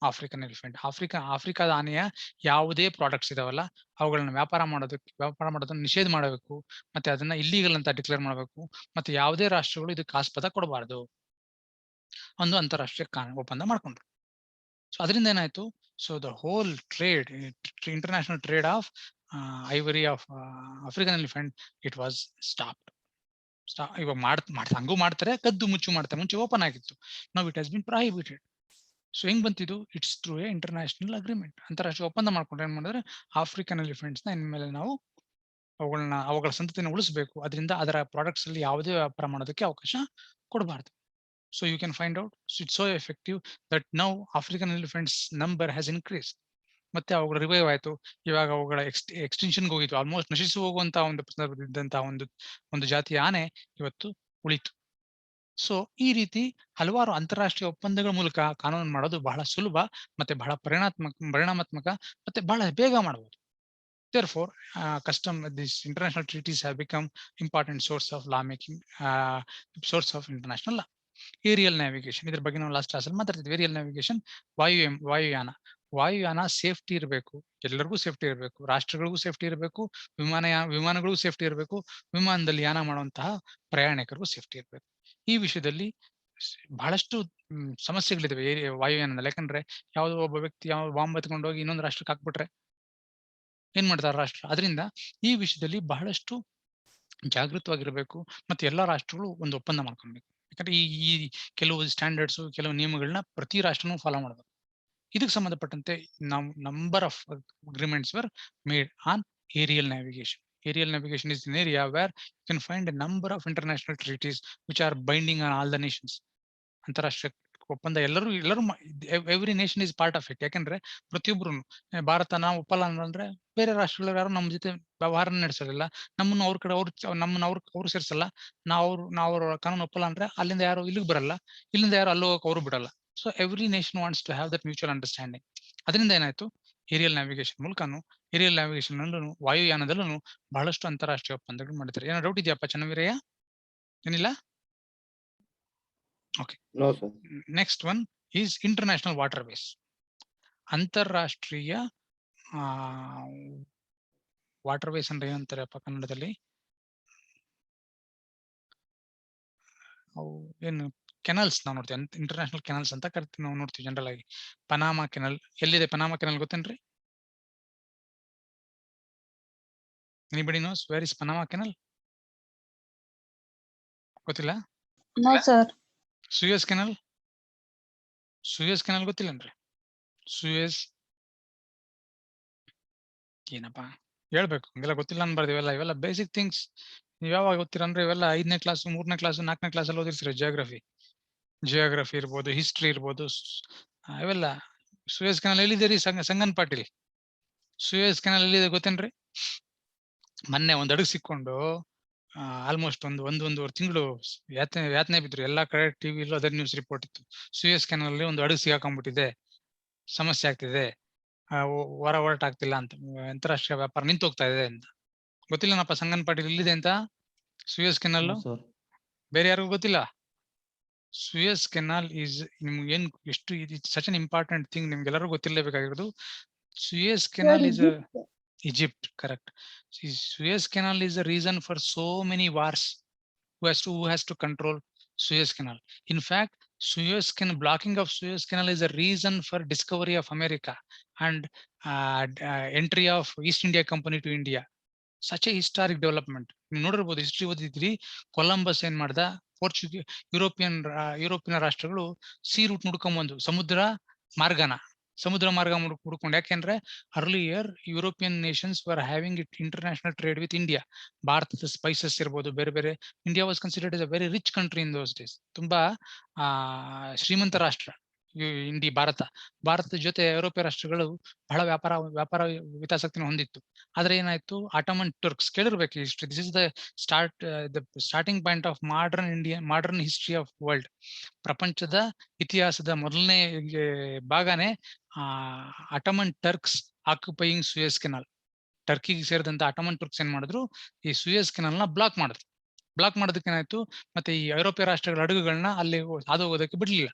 African elephant. ಆಫ್ರಿಕಾದ ಆನೆಯ ಯಾವುದೇ ಪ್ರಾಡಕ್ಟ್ಸ್ ಇದಾವಲ್ಲ, ಅವುಗಳನ್ನ ವ್ಯಾಪಾರ ಮಾಡೋದನ್ನ ನಿಷೇಧ ಮಾಡಬೇಕು. ಮತ್ತೆ ಅದನ್ನ ಇಲ್ಲೀಗಲ್ ಅಂತ ಡಿಕ್ಲೇರ್ ಮಾಡಬೇಕು. ಮತ್ತೆ ಯಾವುದೇ ರಾಷ್ಟ್ರಗಳು ಇದಕ್ಕೆ ಆಸ್ಪದ ಕೊಡಬಾರದು. ಒಂದು ಅಂತಾರಾಷ್ಟ್ರೀಯ ಒಪ್ಪಂದ ಮಾಡ್ಕೊಂಡ್ರು. ಸೊ ಅದರಿಂದ ಏನಾಯ್ತು, so the whole trade, international trade of ivory of African elephant, it was stopped. ಇವಾಗ ಹಂಗೂ ಮಾಡ್ತಾರೆ, ಕದ್ದು ಮುಚ್ಚು ಮಾಡ್ತಾರೆ. ಮುಂಚೆ ಓಪನ್ ಆಗಿತ್ತು, now it has been prohibited. So ಹೆಂಗ್ ಬಂತಿದ್ದು, it's through a international agreement, ಅಂತಾರಾಷ್ಟ್ರೀಯ ಒಪ್ಪಂದ ಮಾಡ್ಕೊಂಡ್ರೆ ಏನ್ ಮಾಡಿದ್ರೆ ಆಫ್ರಿಕನ್ ಎಲಿಫೆಂಟ್ಸ್ ನ ಇನ್ಮೇಲೆ ನಾವು ಅವುಗಳ ಸಂತತಿನ ಉಳಿಸಬೇಕು, ಅದರಿಂದ ಅದರ ಪ್ರಾಡಕ್ಟ್ಸ್ ಅಲ್ಲಿ ಯಾವುದೇ ವ್ಯಾಪಾರ ಮಾಡೋದಕ್ಕೆ ಅವಕಾಶ ಕೊಡಬಾರ್ದು. So you can find out, it's so effective that now African elephants number has increase. ಮತ್ತೆ ಅವುಗಳ ರಿವೈವ್ ಆಯ್ತು. ಇವಾಗ ಅವುಗಳ ಎಕ್ಸ್ಟೆನ್ಷನ್ಗೆ ಹೋಗಿತ್ತು, ಆಲ್ಮೋಸ್ಟ್ ನಶಿಸಿ ಹೋಗುವಂತಹ ಒಂದು ಸಂದರ್ಭದಿದ್ದಂತಹ ಒಂದು ಜಾತಿಯ ಆನೆ ಇವತ್ತು ಉಳಿತು. ಸೊ ಈ ರೀತಿ ಹಲವಾರು ಅಂತಾರಾಷ್ಟ್ರೀಯ ಒಪ್ಪಂದಗಳ ಮೂಲಕ ಕಾನೂನು ಮಾಡೋದು ಬಹಳ ಸುಲಭ, ಮತ್ತೆ ಬಹಳ ಪರಿಣಾಮಾತ್ಮಕ, ಮತ್ತೆ ಬಹಳ ಬೇಗ ಮಾಡಬಹುದು. Therefore, these international treaties have become important source of law making, source of international law. Aerial navigation, ಇದ್ರ ಬಗ್ಗೆ ನಾವು ಲಾಸ್ಟ್ ಕ್ಲಾಸಲ್ಲಿ ಮಾತಾಡ್ತಿದ್ವಿ. ಏರಿಯಲ್ ನ್ಯಾವಿಗೇಷನ್, ವಾಯುಯಾನ ಸೇಫ್ಟಿ ಇರಬೇಕು, ಎಲ್ಲರಿಗೂ ಸೇಫ್ಟಿ ಇರಬೇಕು, ರಾಷ್ಟ್ರಗಳಿಗೂ ಸೇಫ್ಟಿ ಇರಬೇಕು, ವಿಮಾನಗಳಿಗೂ ಸೇಫ್ಟಿ ಇರಬೇಕು, ವಿಮಾನದಲ್ಲಿ ಯಾನ ಮಾಡುವಂತಹ ಪ್ರಯಾಣಿಕರಿಗೂ ಸೇಫ್ಟಿ ಇರಬೇಕು. ಈ ವಿಷಯದಲ್ಲಿ ಬಹಳಷ್ಟು ಸಮಸ್ಯೆಗಳಿದಾವೆ ವಾಯುಯಾನದಲ್ಲಿ. ಯಾಕಂದ್ರೆ ಯಾವುದೋ ಒಬ್ಬ ವ್ಯಕ್ತಿ ಬಾಂಬ್ ಎತ್ಕೊಂಡು ಹೋಗಿ ಇನ್ನೊಂದು ರಾಷ್ಟ್ರಕ್ಕೆ ಹಾಕ್ಬಿಟ್ರೆ ಏನ್ ಮಾಡ್ತಾರೆ ರಾಷ್ಟ್ರ. ಅದರಿಂದ ಈ ವಿಷಯದಲ್ಲಿ ಬಹಳಷ್ಟು ಜಾಗೃತವಾಗಿರ್ಬೇಕು, ಮತ್ತೆ ಎಲ್ಲಾ ರಾಷ್ಟ್ರಗಳು ಒಂದು ಒಪ್ಪಂದ ಮಾಡ್ಕೊಬೇಕು. ಯಾಕಂದ್ರೆ ಈ ಕೆಲವು ಸ್ಟ್ಯಾಂಡರ್ಡ್ಸ್, ಕೆಲವು ನಿಯಮಗಳನ್ನ ಪ್ರತಿ ರಾಷ್ಟ್ರನೂ ಫಾಲೋ ಮಾಡಬೇಕು. ಇದಕ್ಕೆ ಸಂಬಂಧಪಟ್ಟಂತೆ ನಾವು number of agreements were made on aerial navigation. Aerial navigation is an area where you can find a number of international treaties which are binding on all the nations. ಅಂತಾರಾಷ್ಟ್ರೀಯ ಒಪ್ಪಂದ ಎಲ್ಲರೂ every nation is part of it. ಯಾಕಂದ್ರೆ ಪ್ರತಿಯೊಬ್ರು ಭಾರತ ನಾವು ಒಪ್ಪಲ್ಲ ಅಂದ್ರೆ ಬೇರೆ ರಾಷ್ಟ್ರಗಳು ಯಾರು ನಮ್ಮ ಜೊತೆ ವ್ಯವಹಾರ ನಡೆಸೋದಿಲ್ಲ, ನಮ್ಮನ್ನು ಅವ್ರ ಕಡೆ ಅವ್ರು ಸೇರಿಸಲ್ಲ. ನಾವು ಅವ್ರ ಕಾನೂನು ಒಪ್ಪಲ್ಲ ಅಂದ್ರೆ ಅಲ್ಲಿಂದ ಯಾರು ಇಲ್ಲಿಗೆ ಬರಲ್ಲ, ಇಲ್ಲಿಂದ ಯಾರು ಅಲ್ಲಿ ಹೋಗಕ್ಕೆ ಅವರು ಬಿಡಲ್ಲ. So every nation wants to have that mutual understanding. ಅದರಿಂದ ಏನಾಯ್ತು, ಏರಿಯಲ್ ನ್ಯಾವಿಗೇಷನ್ ಮೂಲಕನು, ಏರಿಯಲ್ ನ್ಯಾವಿಗೇಷನ್ ನಲ್ಲೂ, ವಾಯುಯಾನದಲ್ಲೂ ಬಹಳಷ್ಟು ಅಂತಾರಾಷ್ಟ್ರೀಯ ಒಪ್ಪಂದಗಳು ಮಾಡಿದ್ದಾರೆ. ಏನೋ ಡೌಟ್ ಇದೆಯಪ್ಪ ಚೆನ್ನವೀರಯ್ಯ? ಏನಿಲ್ಲ? Okay. No, sir. Next one is international waterways. ಅಂತಾರಾಷ್ಟ್ರೀಯ ವಾಟರ್ವೇಸ್ ಅಂದ್ರೆ ಏನಂತಾರಪ್ಪ ಕನ್ನಡದಲ್ಲಿ? ಅವು ಏನು ಕೆನಲ್ಸ್ ನಾವು ನೋಡ್ತೀವಿ, ಇಂಟರ್ನ್ಯಾಷನಲ್ ಕೆನಲ್ಸ್ ಅಂತ ಕರಿತೀವಿ, ನಾವು ನೋಡ್ತೀವಿ ಜನರಲ್ ಆಗಿ. ಪನಾಮಾ ಕೆನಲ್ ಎಲ್ಲಿದೆ? ಪನಾಮಾ ಕೆನಲ್ ಗೊತ್ತೇನ್ರಿ? Anybody knows where is Panama canal? ಗೊತ್ತಿಲ್ಲ? No, sir. ಸುಯಸ್ ಕೆನಲ್ ಗೊತ್ತಿಲ್ಲನ್ರಿ? ಸುಯಸ್ ಏನಪ್ಪಾ ಹೇಳ್ಬೇಕು, ಹಂಗೆಲ್ಲ ಗೊತ್ತಿಲ್ಲ ಅನ್ಬಾರ್ದು. ಇವೆಲ್ಲ ಬೇಸಿಕ್ ಥಿಂಗ್ಸ್. ನೀವ್ ಯಾವಾಗ ಗೊತ್ತಿರಂದ್ರೆ ಇವೆಲ್ಲ 5ನೇ ಕ್ಲಾಸ್, 3ನೇ ಕ್ಲಾಸ್, 4ನೇ ಕ್ಲಾಸಲ್ಲಿ ಓದಿರ್ತೀರ. ಜಿಯೋಗ್ರಫಿ ಇರ್ಬೋದು, ಹಿಸ್ಟ್ರಿ ಇರ್ಬೋದು, ಇವೆಲ್ಲ. ಸುಯಸ್ ಕೆನಲ್ ಎಲ್ಲಿದೆ ರೀ ಸಂಗನ್ ಪಾಟೀಲ್? ಸುಯಸ್ ಕೆನಲ್ ಎಲ್ಲಿದೆ ಗೊತ್ತೇನ್ರಿ? ಮೊನ್ನೆ ಒಂದ್ ಹಡಗು ಸಿಕ್ಕೊಂಡು ಆಲ್ಮೋಸ್ಟ್ ಒಂದೂವರೆ ತಿಂಗಳು ಯಾತನೆ ಬಿದ್ರು. ಎಲ್ಲಾ ಕಡೆ ಟಿವಿಲೂ ಅದೇ ನ್ಯೂಸ್ ರಿಪೋರ್ಟ್ ಇತ್ತು. ಸುಯಸ್ ಕೆನಲ್ ಅಲ್ಲಿ ಒಂದು ಹಡಗು ಸಿಗಾಕೊಂಡ್ಬಿಟ್ಟಿದೆ, ಸಮಸ್ಯೆ ಆಗ್ತಿದೆ, ಹೊರಟ ಆಗ್ತಿಲ್ಲ ಅಂತ, ಅಂತಾರಾಷ್ಟ್ರೀಯ ವ್ಯಾಪಾರ ನಿಂತು ಹೋಗ್ತಾ ಇದೆ ಅಂತ. ಗೊತ್ತಿಲ್ಲನಪ್ಪ ಸಂಗನ್ ಪಾಟೀಲ್ ಎಲ್ಲಿದೆ ಅಂತ ಸುಯಸ್ ಕೆನಲ್? ಬೇರೆ ಯಾರಿಗೂ ಗೊತ್ತಿಲ್ಲ? ಸುಯಸ್ ಕೆನಾಲ್ ಈಸ್ ನಿಮ್ಗೆ ಏನ್ ಎಷ್ಟು ಸಚ್ ಅನ್ ಇಂಪಾರ್ಟೆಂಟ್ ಥಿಂಗ್, ನಿಮ್ಗೆಲ್ಲರೂ ಗೊತ್ತಿರಲೇಬೇಕಾಗಿರೋದು. Suez canal is Egypt, correct. Suez Canal is the reason for so many wars. Who has to control Suez Canal? In fact, blocking of Suez Canal is a reason for discovery of America and entry of East India Company to India. Such a historic development. ನೀವು ನೋಡಿರ್ಬೋದು, history ಓದಿದ್ರಿ. Columbus ಏನ್ ಮಾಡ್ದ, European ರಾಷ್ಟ್ರಗಳು C root ಹುಡ್ಕೊಂಬಂದು ಸಮುದ್ರ ಮಾರ್ಗ ಹುಡ್ಕೊಂಡು. ಯಾಕೆಂದ್ರೆ earlier European Nations var having it international trade with India. ಭಾರತದ ಸ್ಪೈಸಸ್ ಇರ್ಬೋದು, ಬೇರೆ India was considered is a very rich country in those days. ತುಂಬಾ ಶ್ರೀಮಂತ ರಾಷ್ಟ್ರ ಭಾರತದ ಜೊತೆ ಯುರೋಪಿಯ ರಾಷ್ಟ್ರಗಳು ಬಹಳ ವ್ಯಾಪಾರ ಹಿತಾಸಕ್ತಿನ ಹೊಂದಿತ್ತು. ಆದ್ರೆ ಏನಾಯ್ತು, ಆಟೋಮನ್ ಟರ್ಕ್ಸ್, ಕೇಳಿರ್ಬೇಕು history. This is the starting point of modern history of world. ಪ್ರಪಂಚದ ಇತಿಹಾಸದ ಮೊದಲನೇ ಭಾಗನೇ Ottoman Turks occupying Suez canal. ಟರ್ಕಿಗೆ ಸೇರಿದಂತ ಆಟೋಮನ್ ಟರ್ಕ್ಸ್ ಏನ್ ಮಾಡಿದ್ರು, ಈ ಸುಯಸ್ ಕೆನಾಲ್ ನ ಬ್ಲಾಕ್ ಮಾಡೋದಕ್ಕೆ ಏನಾಯ್ತು, ಮತ್ತೆ ಈ ಐರೋಪ್ಯ ರಾಷ್ಟ್ರಗಳ ಹಡಗುಗಳನ್ನ ಅಲ್ಲಿ ಹಾದು ಹೋಗೋದಕ್ಕೆ ಬಿಡ್ಲಿಲ್ಲ.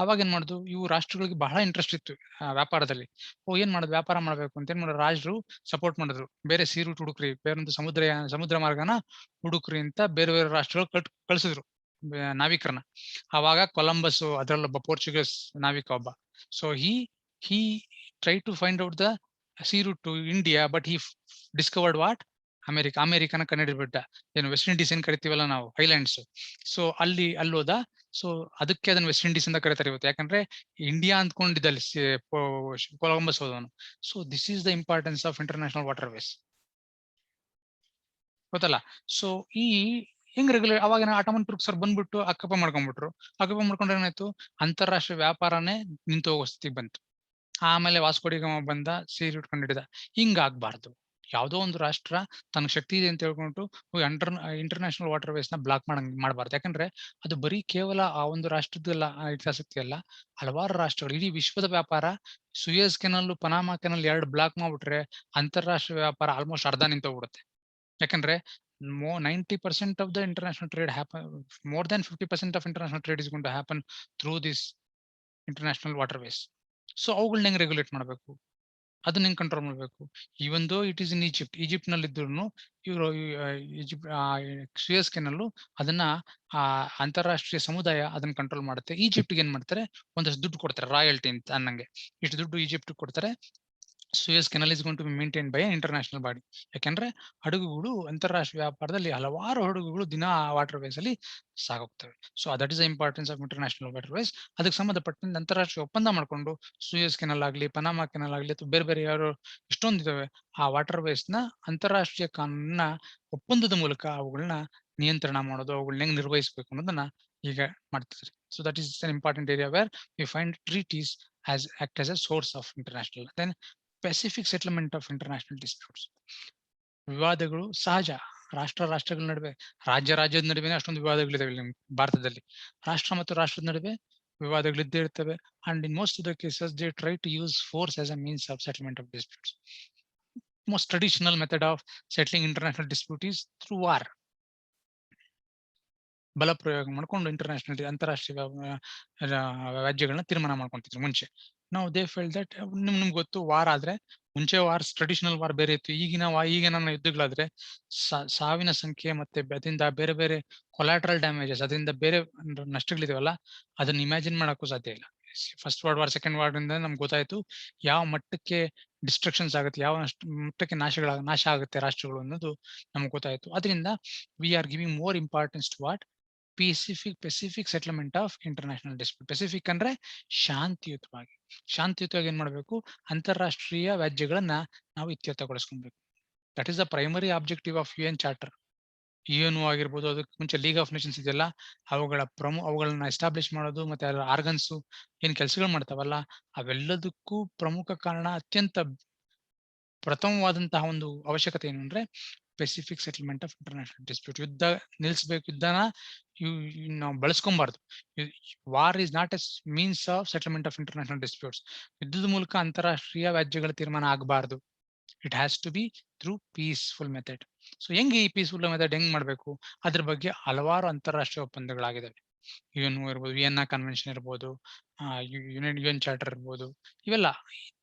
ಅವಾಗ ಏನ್ ಮಾಡುದು, ಇವು ರಾಷ್ಟ್ರಗಳಿಗೆ ಬಹಳ ಇಂಟ್ರೆಸ್ಟ್ ಇತ್ತು ವ್ಯಾಪಾರದಲ್ಲಿ. ಏನ್ ಮಾಡೋದು, ವ್ಯಾಪಾರ ಮಾಡ್ಬೇಕು ಅಂತ ಏನ್ ಮಾಡೋದು, ರಾಜರು ಸಪೋರ್ಟ್ ಮಾಡಿದ್ರು. ಬೇರೆ ಸಿ ರೂಟ್ ಹುಡುಕ್ರಿ, ಬೇರೊಂದು ಸಮುದ್ರ ಮಾರ್ಗನ ಹುಡುಕ್ರಿ ಅಂತ ಬೇರೆ ರಾಷ್ಟ್ರಗಳು ಕಳಿಸಿದ್ರು ನಾವಿಕರನ್ನ. ಅವಾಗ ಕೊಲಂಬಸ್ ಅದರಲ್ಲೊಬ್ಬ ಪೋರ್ಚುಗೀಸ್ ನಾವಿಕ ಒಬ್ಬ. So he tried to find out the sea route to India, but he discovered what? ಅಮೆರಿಕಾನ ಕಂಡುಹಿಡಿದ್ಬಿಟ್ಟ. ಏನು ವೆಸ್ಟ್ ಇಂಡೀಸ್ ಏನ್ ಕರಿತೀವಲ್ಲ ನಾವು, ಐಲ್ಯಾಂಡ್ಸ್. ಸೊ ಅಲ್ಲಿ ಹೋದ. ಸೊ ಅದಕ್ಕೆ ಅದನ್ನ ವೆಸ್ಟ್ ಇಂಡೀಸ್ ಅಂತ ಕರೀತಾರೆ ಇವತ್ತು. ಯಾಕಂದ್ರೆ ಇಂಡಿಯಾ ಅಂದ್ಕೊಂಡಿದ್ದಲ್ಲಿ ಕೊಲಂಬಸ್ ಹೋದವನು. So this is the importance of international waterways, ಗೊತ್ತಲ್ಲ. ಸೊ ಈ ಹೆಂಗ್ ರೆಗ್ಯುಲೇಟ್, ಅವಾಗ ಆಟೋಮನ್ ಟುರ್ಕ್ಸ್ ಬಂದ್ಬಿಟ್ಟು ಅಕ್ಕಪ್ಪ ಮಾಡ್ಕೊಂಡ್ರೆ ಏನಾಯ್ತು, ಅಂತಾರಾಷ್ಟ್ರೀಯ ವ್ಯಾಪಾರನೇ ನಿಂತು ಹೋಗೋ ಸ್ಥಿತಿಗೆ ಬಂತು. ಆಮೇಲೆ ವಾಸ್ಕೋಡಿಗಾಮ ಬಂದ, ಸೀರೆ ಉಟ್ಕೊಂಡು ಹಿಡಿದ. ಹಿಂಗಾಗ್ಬಾರ್ದು. ಯಾವುದೋ ಒಂದು ರಾಷ್ಟ್ರ ತನ್ನ ಶಕ್ತಿ ಇದೆ ಅಂತ ಹೇಳ್ಕೊಂಡು ಇಂಟರ್ನ್ಯಾಷನಲ್ ವಾಟರ್ ವೇಸ್ ನ ಬ್ಲಾಕ್ ಮಾಡಬಾರ್ದು. ಯಾಕಂದ್ರೆ ಅದು ಬರೀ ಕೇವಲ ಆ ಒಂದು ರಾಷ್ಟ್ರದಲ್ಲ ಹಿತಾಸಕ್ತಿ ಅಲ್ಲ, ಹಲವಾರು ರಾಷ್ಟ್ರಗಳು, ಇಡೀ ವಿಶ್ವದ ವ್ಯಾಪಾರ. ಸುಯೇಸ್ ಕೆನಲ್, ಪನಾಮಾ ಕೆನಲ್ 2 ಬ್ಲಾಕ್ ಮಾಡ್ಬಿಟ್ರೆ ಅಂತಾರಾಷ್ಟ್ರೀಯ ವ್ಯಾಪಾರ ಆಲ್ಮೋಸ್ಟ್ ಅರ್ಧ ನಿಂತೋಗ್ಬಿಡುತ್ತೆ. ಯಾಕಂದ್ರೆ 90% of the international trade happen, more than 50% of international trade is going to happen through this international waterways. So ಅವುಗಳನ್ನ ಹೆಂಗ್ ರೆಗ್ಯುಲೇಟ್ ಮಾಡಬೇಕು, ಅದನ್ನ ಹೆಂಗ್ ಕಂಟ್ರೋಲ್ ಮಾಡಬೇಕು. Even though it is in Egypt ನಲ್ಲಿ ಇದ್ರು ಇವರು ಸುಯಸ್ ಕೆನಲ್ ಅದನ್ನ ಅಂತಾರಾಷ್ಟ್ರೀಯ ಸಮುದಾಯ ಅದನ್ನ ಕಂಟ್ರೋಲ್ ಮಾಡುತ್ತೆ. ಈಜಿಪ್ಟ್ಗೆ ಏನ್ ಮಾಡ್ತಾರೆ, ಒಂದಷ್ಟು ದುಡ್ಡು ಕೊಡ್ತಾರೆ, ರಾಯಲ್ಟಿ ಅಂತ ಅನ್ನಂಗೆ. ಇಷ್ಟು ದುಡ್ಡು ಈಜಿಪ್ಟ್ ಕೊಡ್ತಾರೆ. Suez canal is going to be maintain by international body. ಯಾಕಂದ್ರೆ ಹಡಗುಗಳು ಅಂತಾರಾಷ್ಟ್ರೀಯ ವ್ಯಾಪಾರದಲ್ಲಿ ಹಲವಾರು ಹಡಗುಗಳು ದಿನ ವಾಟರ್ ವೇಸ್ ಅಲ್ಲಿ ಸಾಗೋಗ್ತವೆ. So that is the importance of international waterways. ಅದಕ್ಕೆ ಸಂಬಂಧಪಟ್ಟಂತೆ ಅಂತಾರಾಷ್ಟ್ರೀಯ ಒಪ್ಪಂದ ಮಾಡ್ಕೊಂಡು ಸುಯಸ್ ಕೆನಲ್ ಆಗ್ಲಿ, ಪನಾಮಾ ಕೆನಲ್ ಆಗ್ಲಿ, ಅಥವಾ ಬೇರೆ ಬೇರೆ ಯಾರು ಇಷ್ಟೊಂದಿದಾವೆ, ಆ ವಾಟರ್ ವೇಸ್ ನ ಅಂತಾರಾಷ್ಟ್ರೀಯ ಕಾನೂನಿನ ಒಪ್ಪಂದದ ಮೂಲಕ ಅವುಗಳನ್ನ ನಿಯಂತ್ರಣ ಮಾಡೋದು, ಅವುಗಳನ್ನ ಹೆಂಗ್ ನಿರ್ವಹಿಸಬೇಕು ಅನ್ನೋದನ್ನ ಈಗ ಮಾಡ್ತಿದ್ದಾರೆ. So that is an important area where we find treaties act as a source of international. Then Pacific settlement of international disputes. ವಿವಾದಗಳು ಸಹಜ, ರಾಷ್ಟ್ರಗಳ ನಡುವೆ, ರಾಜ್ಯದ ನಡುವೆ ಅಷ್ಟೊಂದು ವಿವಾದಗಳಿದಾವೆ ನಮ್ಮ ಭಾರತದಲ್ಲಿ. ರಾಷ್ಟ್ರ ಮತ್ತು ರಾಷ್ಟ್ರದ ನಡುವೆ ವಿವಾದಗಳಿದ್ದೇ ಇರ್ತವೆ. And in most of the cases they try to use force as a means of settlement of disputes. Most traditional method of settling international dispute is through war. ಬಲ ಪ್ರಯೋಗ ಮಾಡ್ಕೊಂಡು ಅಂತಾರಾಷ್ಟ್ರೀಯ ವ್ಯಾಜ್ಯಗಳನ್ನ ತೀರ್ಮಾನ ಮಾಡ್ಕೊಂತಿದ್ರು ಮುಂಚೆ. ನಾವು ದೇ ಫೆಲ್ ದಟ್, ನಿಮ್ಗೆ ಗೊತ್ತು, war ಆದ್ರೆ ಮುಂಚೆ ಟ್ರೆಡಿಷನಲ್ ವಾರ್ ಬೇರೆ ಇತ್ತು. ಈಗಿನ ಯುದ್ಧಗಳಾದ್ರೆ ಸಾವಿನ ಸಂಖ್ಯೆ ಮತ್ತೆ ಅದರಿಂದ ಬೇರೆ ಬೇರೆ ಕೊಲಾಟ್ರಲ್ ಡ್ಯಾಮೇಜಸ್, ಅದರಿಂದ ಬೇರೆ ನಷ್ಟಗಳಿದಾವಲ್ಲ, ಅದನ್ನ ಇಮ್ಯಾಜಿನ್ ಮಾಡಕ್ಕೂ ಸಾಧ್ಯ ಇಲ್ಲ. First world war, second war ಇಂದ ನಮ್ಗೆ ಗೊತ್ತಾಯ್ತು ಯಾವ ಮಟ್ಟಕ್ಕೆ ಡಿಸ್ಟ್ರಕ್ಷನ್ಸ್ ಆಗುತ್ತೆ, ಯಾವ ಮಟ್ಟಕ್ಕೆ ನಾಶ ಆಗುತ್ತೆ ರಾಷ್ಟ್ರಗಳು ಅನ್ನೋದು ನಮ್ಗೆ ಗೊತ್ತಾಯ್ತು. ಅದರಿಂದ we are giving more importance to what pacific settlement of international dispute. Pacific ಅಂದ್ರೆ ಶಾಂತಿಯುತವಾಗಿ ಏನ್ ಮಾಡ್ಬೇಕು, ಅಂತಾರಾಷ್ಟ್ರೀಯ ವ್ಯಾಜ್ಯಗಳನ್ನ ನಾವು ಇತ್ಯರ್ಥಗೊಳಿಸ್ಕೊಬೇಕು. That is the primary objective of UN charter. UN ಆಗಿರ್ಬೋದು, ಅದಕ್ಕೆ ಮುಂಚೆ ಲೀಗ್ ಆಫ್ ನೇಷನ್ಸ್ ಇದೆಯಲ್ಲ, ಅವುಗಳನ್ನ ಎಸ್ಟಾಬ್ಲಿಷ್ ಮಾಡೋದು, ಮತ್ತೆ ಅದರ ಆರ್ಗನ್ಸ್ ಏನ್ ಕೆಲಸಗಳು ಮಾಡ್ತಾವಲ್ಲ, ಅವೆಲ್ಲದಕ್ಕೂ ಪ್ರಮುಖ ಕಾರಣ, ಅತ್ಯಂತ ಪ್ರಥಮವಾದಂತಹ ಒಂದು ಅವಶ್ಯಕತೆ ಏನು ಅಂದ್ರೆ pacific settlement of international dispute. ಯುದ್ಧ ನಿಲ್ಲಿಸಬೇಕು, ಯುದ್ಧನ ನಾವು ಬಳಸ್ಕೊಬಾರ್ದು. War is not a means of settlement of international disputes. ಯುದ್ಧದ ಮೂಲಕ ಅಂತಾರಾಷ್ಟ್ರೀಯ ವ್ಯಾಜ್ಯಗಳ ತೀರ್ಮಾನ ಆಗಬಾರ್ದು. It has to be through peaceful method. So ಹೆಂಗೆ ಈ ಪೀಸ್ಫುಲ್ ಮೆಥಡ್ ಹೆಂಗ್ ಮಾಡ್ಬೇಕು, ಅದ್ರ ಬಗ್ಗೆ ಹಲವಾರು ಅಂತಾರಾಷ್ಟ್ರೀಯ ಒಪ್ಪಂದಗಳಾಗಿದ್ದಾವೆ. UN ಇರ್ಬೋದು, ವಿಯೆನ್ನಾ ಕನ್ವೆನ್ಷನ್ ಇರ್ಬೋದು, UN ಚಾರ್ಟರ್ ಇರ್ಬೋದು, ಇವೆಲ್ಲ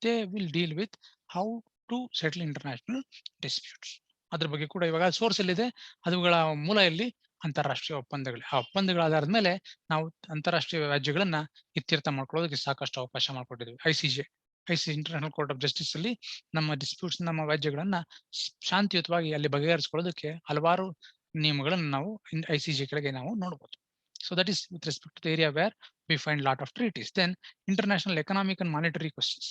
they will deal with how to settle international disputes. ಅದ್ರ ಬಗ್ಗೆ ಕೂಡ ಇವಾಗ ಸೋರ್ಸ್ ಎಲ್ಲಿದೆ, ಅದುಗಳ ಮೂಲ ಎಲ್ಲಿ, ಅಂತಾರಾಷ್ಟ್ರೀಯ ಒಪ್ಪಂದಗಳು. ಆ ಒಪ್ಪಂದಗಳ ಆಧಾರದ ಮೇಲೆ ನಾವು ಅಂತಾರಾಷ್ಟ್ರೀಯ ವ್ಯಾಜ್ಯಗಳನ್ನ ಇತ್ಯರ್ಥ ಮಾಡ್ಕೊಳ್ಳೋದಕ್ಕೆ ಸಾಕಷ್ಟು ಅವಕಾಶ ಮಾಡಿಕೊಟ್ಟಿದ್ವಿ. ICJ international court of justice ಅಲ್ಲಿ ನಮ್ಮ ಡಿಸ್ಪ್ಯೂಟ್ಸ್, ನಮ್ಮ ವ್ಯಾಜ್ಯಗಳನ್ನ ಶಾಂತಿಯುತವಾಗಿ ಅಲ್ಲಿ ಬಗೆಹರಿಸಿಕೊಳ್ಳೋದಕ್ಕೆ ಹಲವಾರು ನಿಯಮಗಳನ್ನು ನಾವು ICJ ಕೆಳಗೆ ನಾವು ನೋಡಬಹುದು. So that is with respect to the area where we find lot of treaties. Then international economic and monetary questions.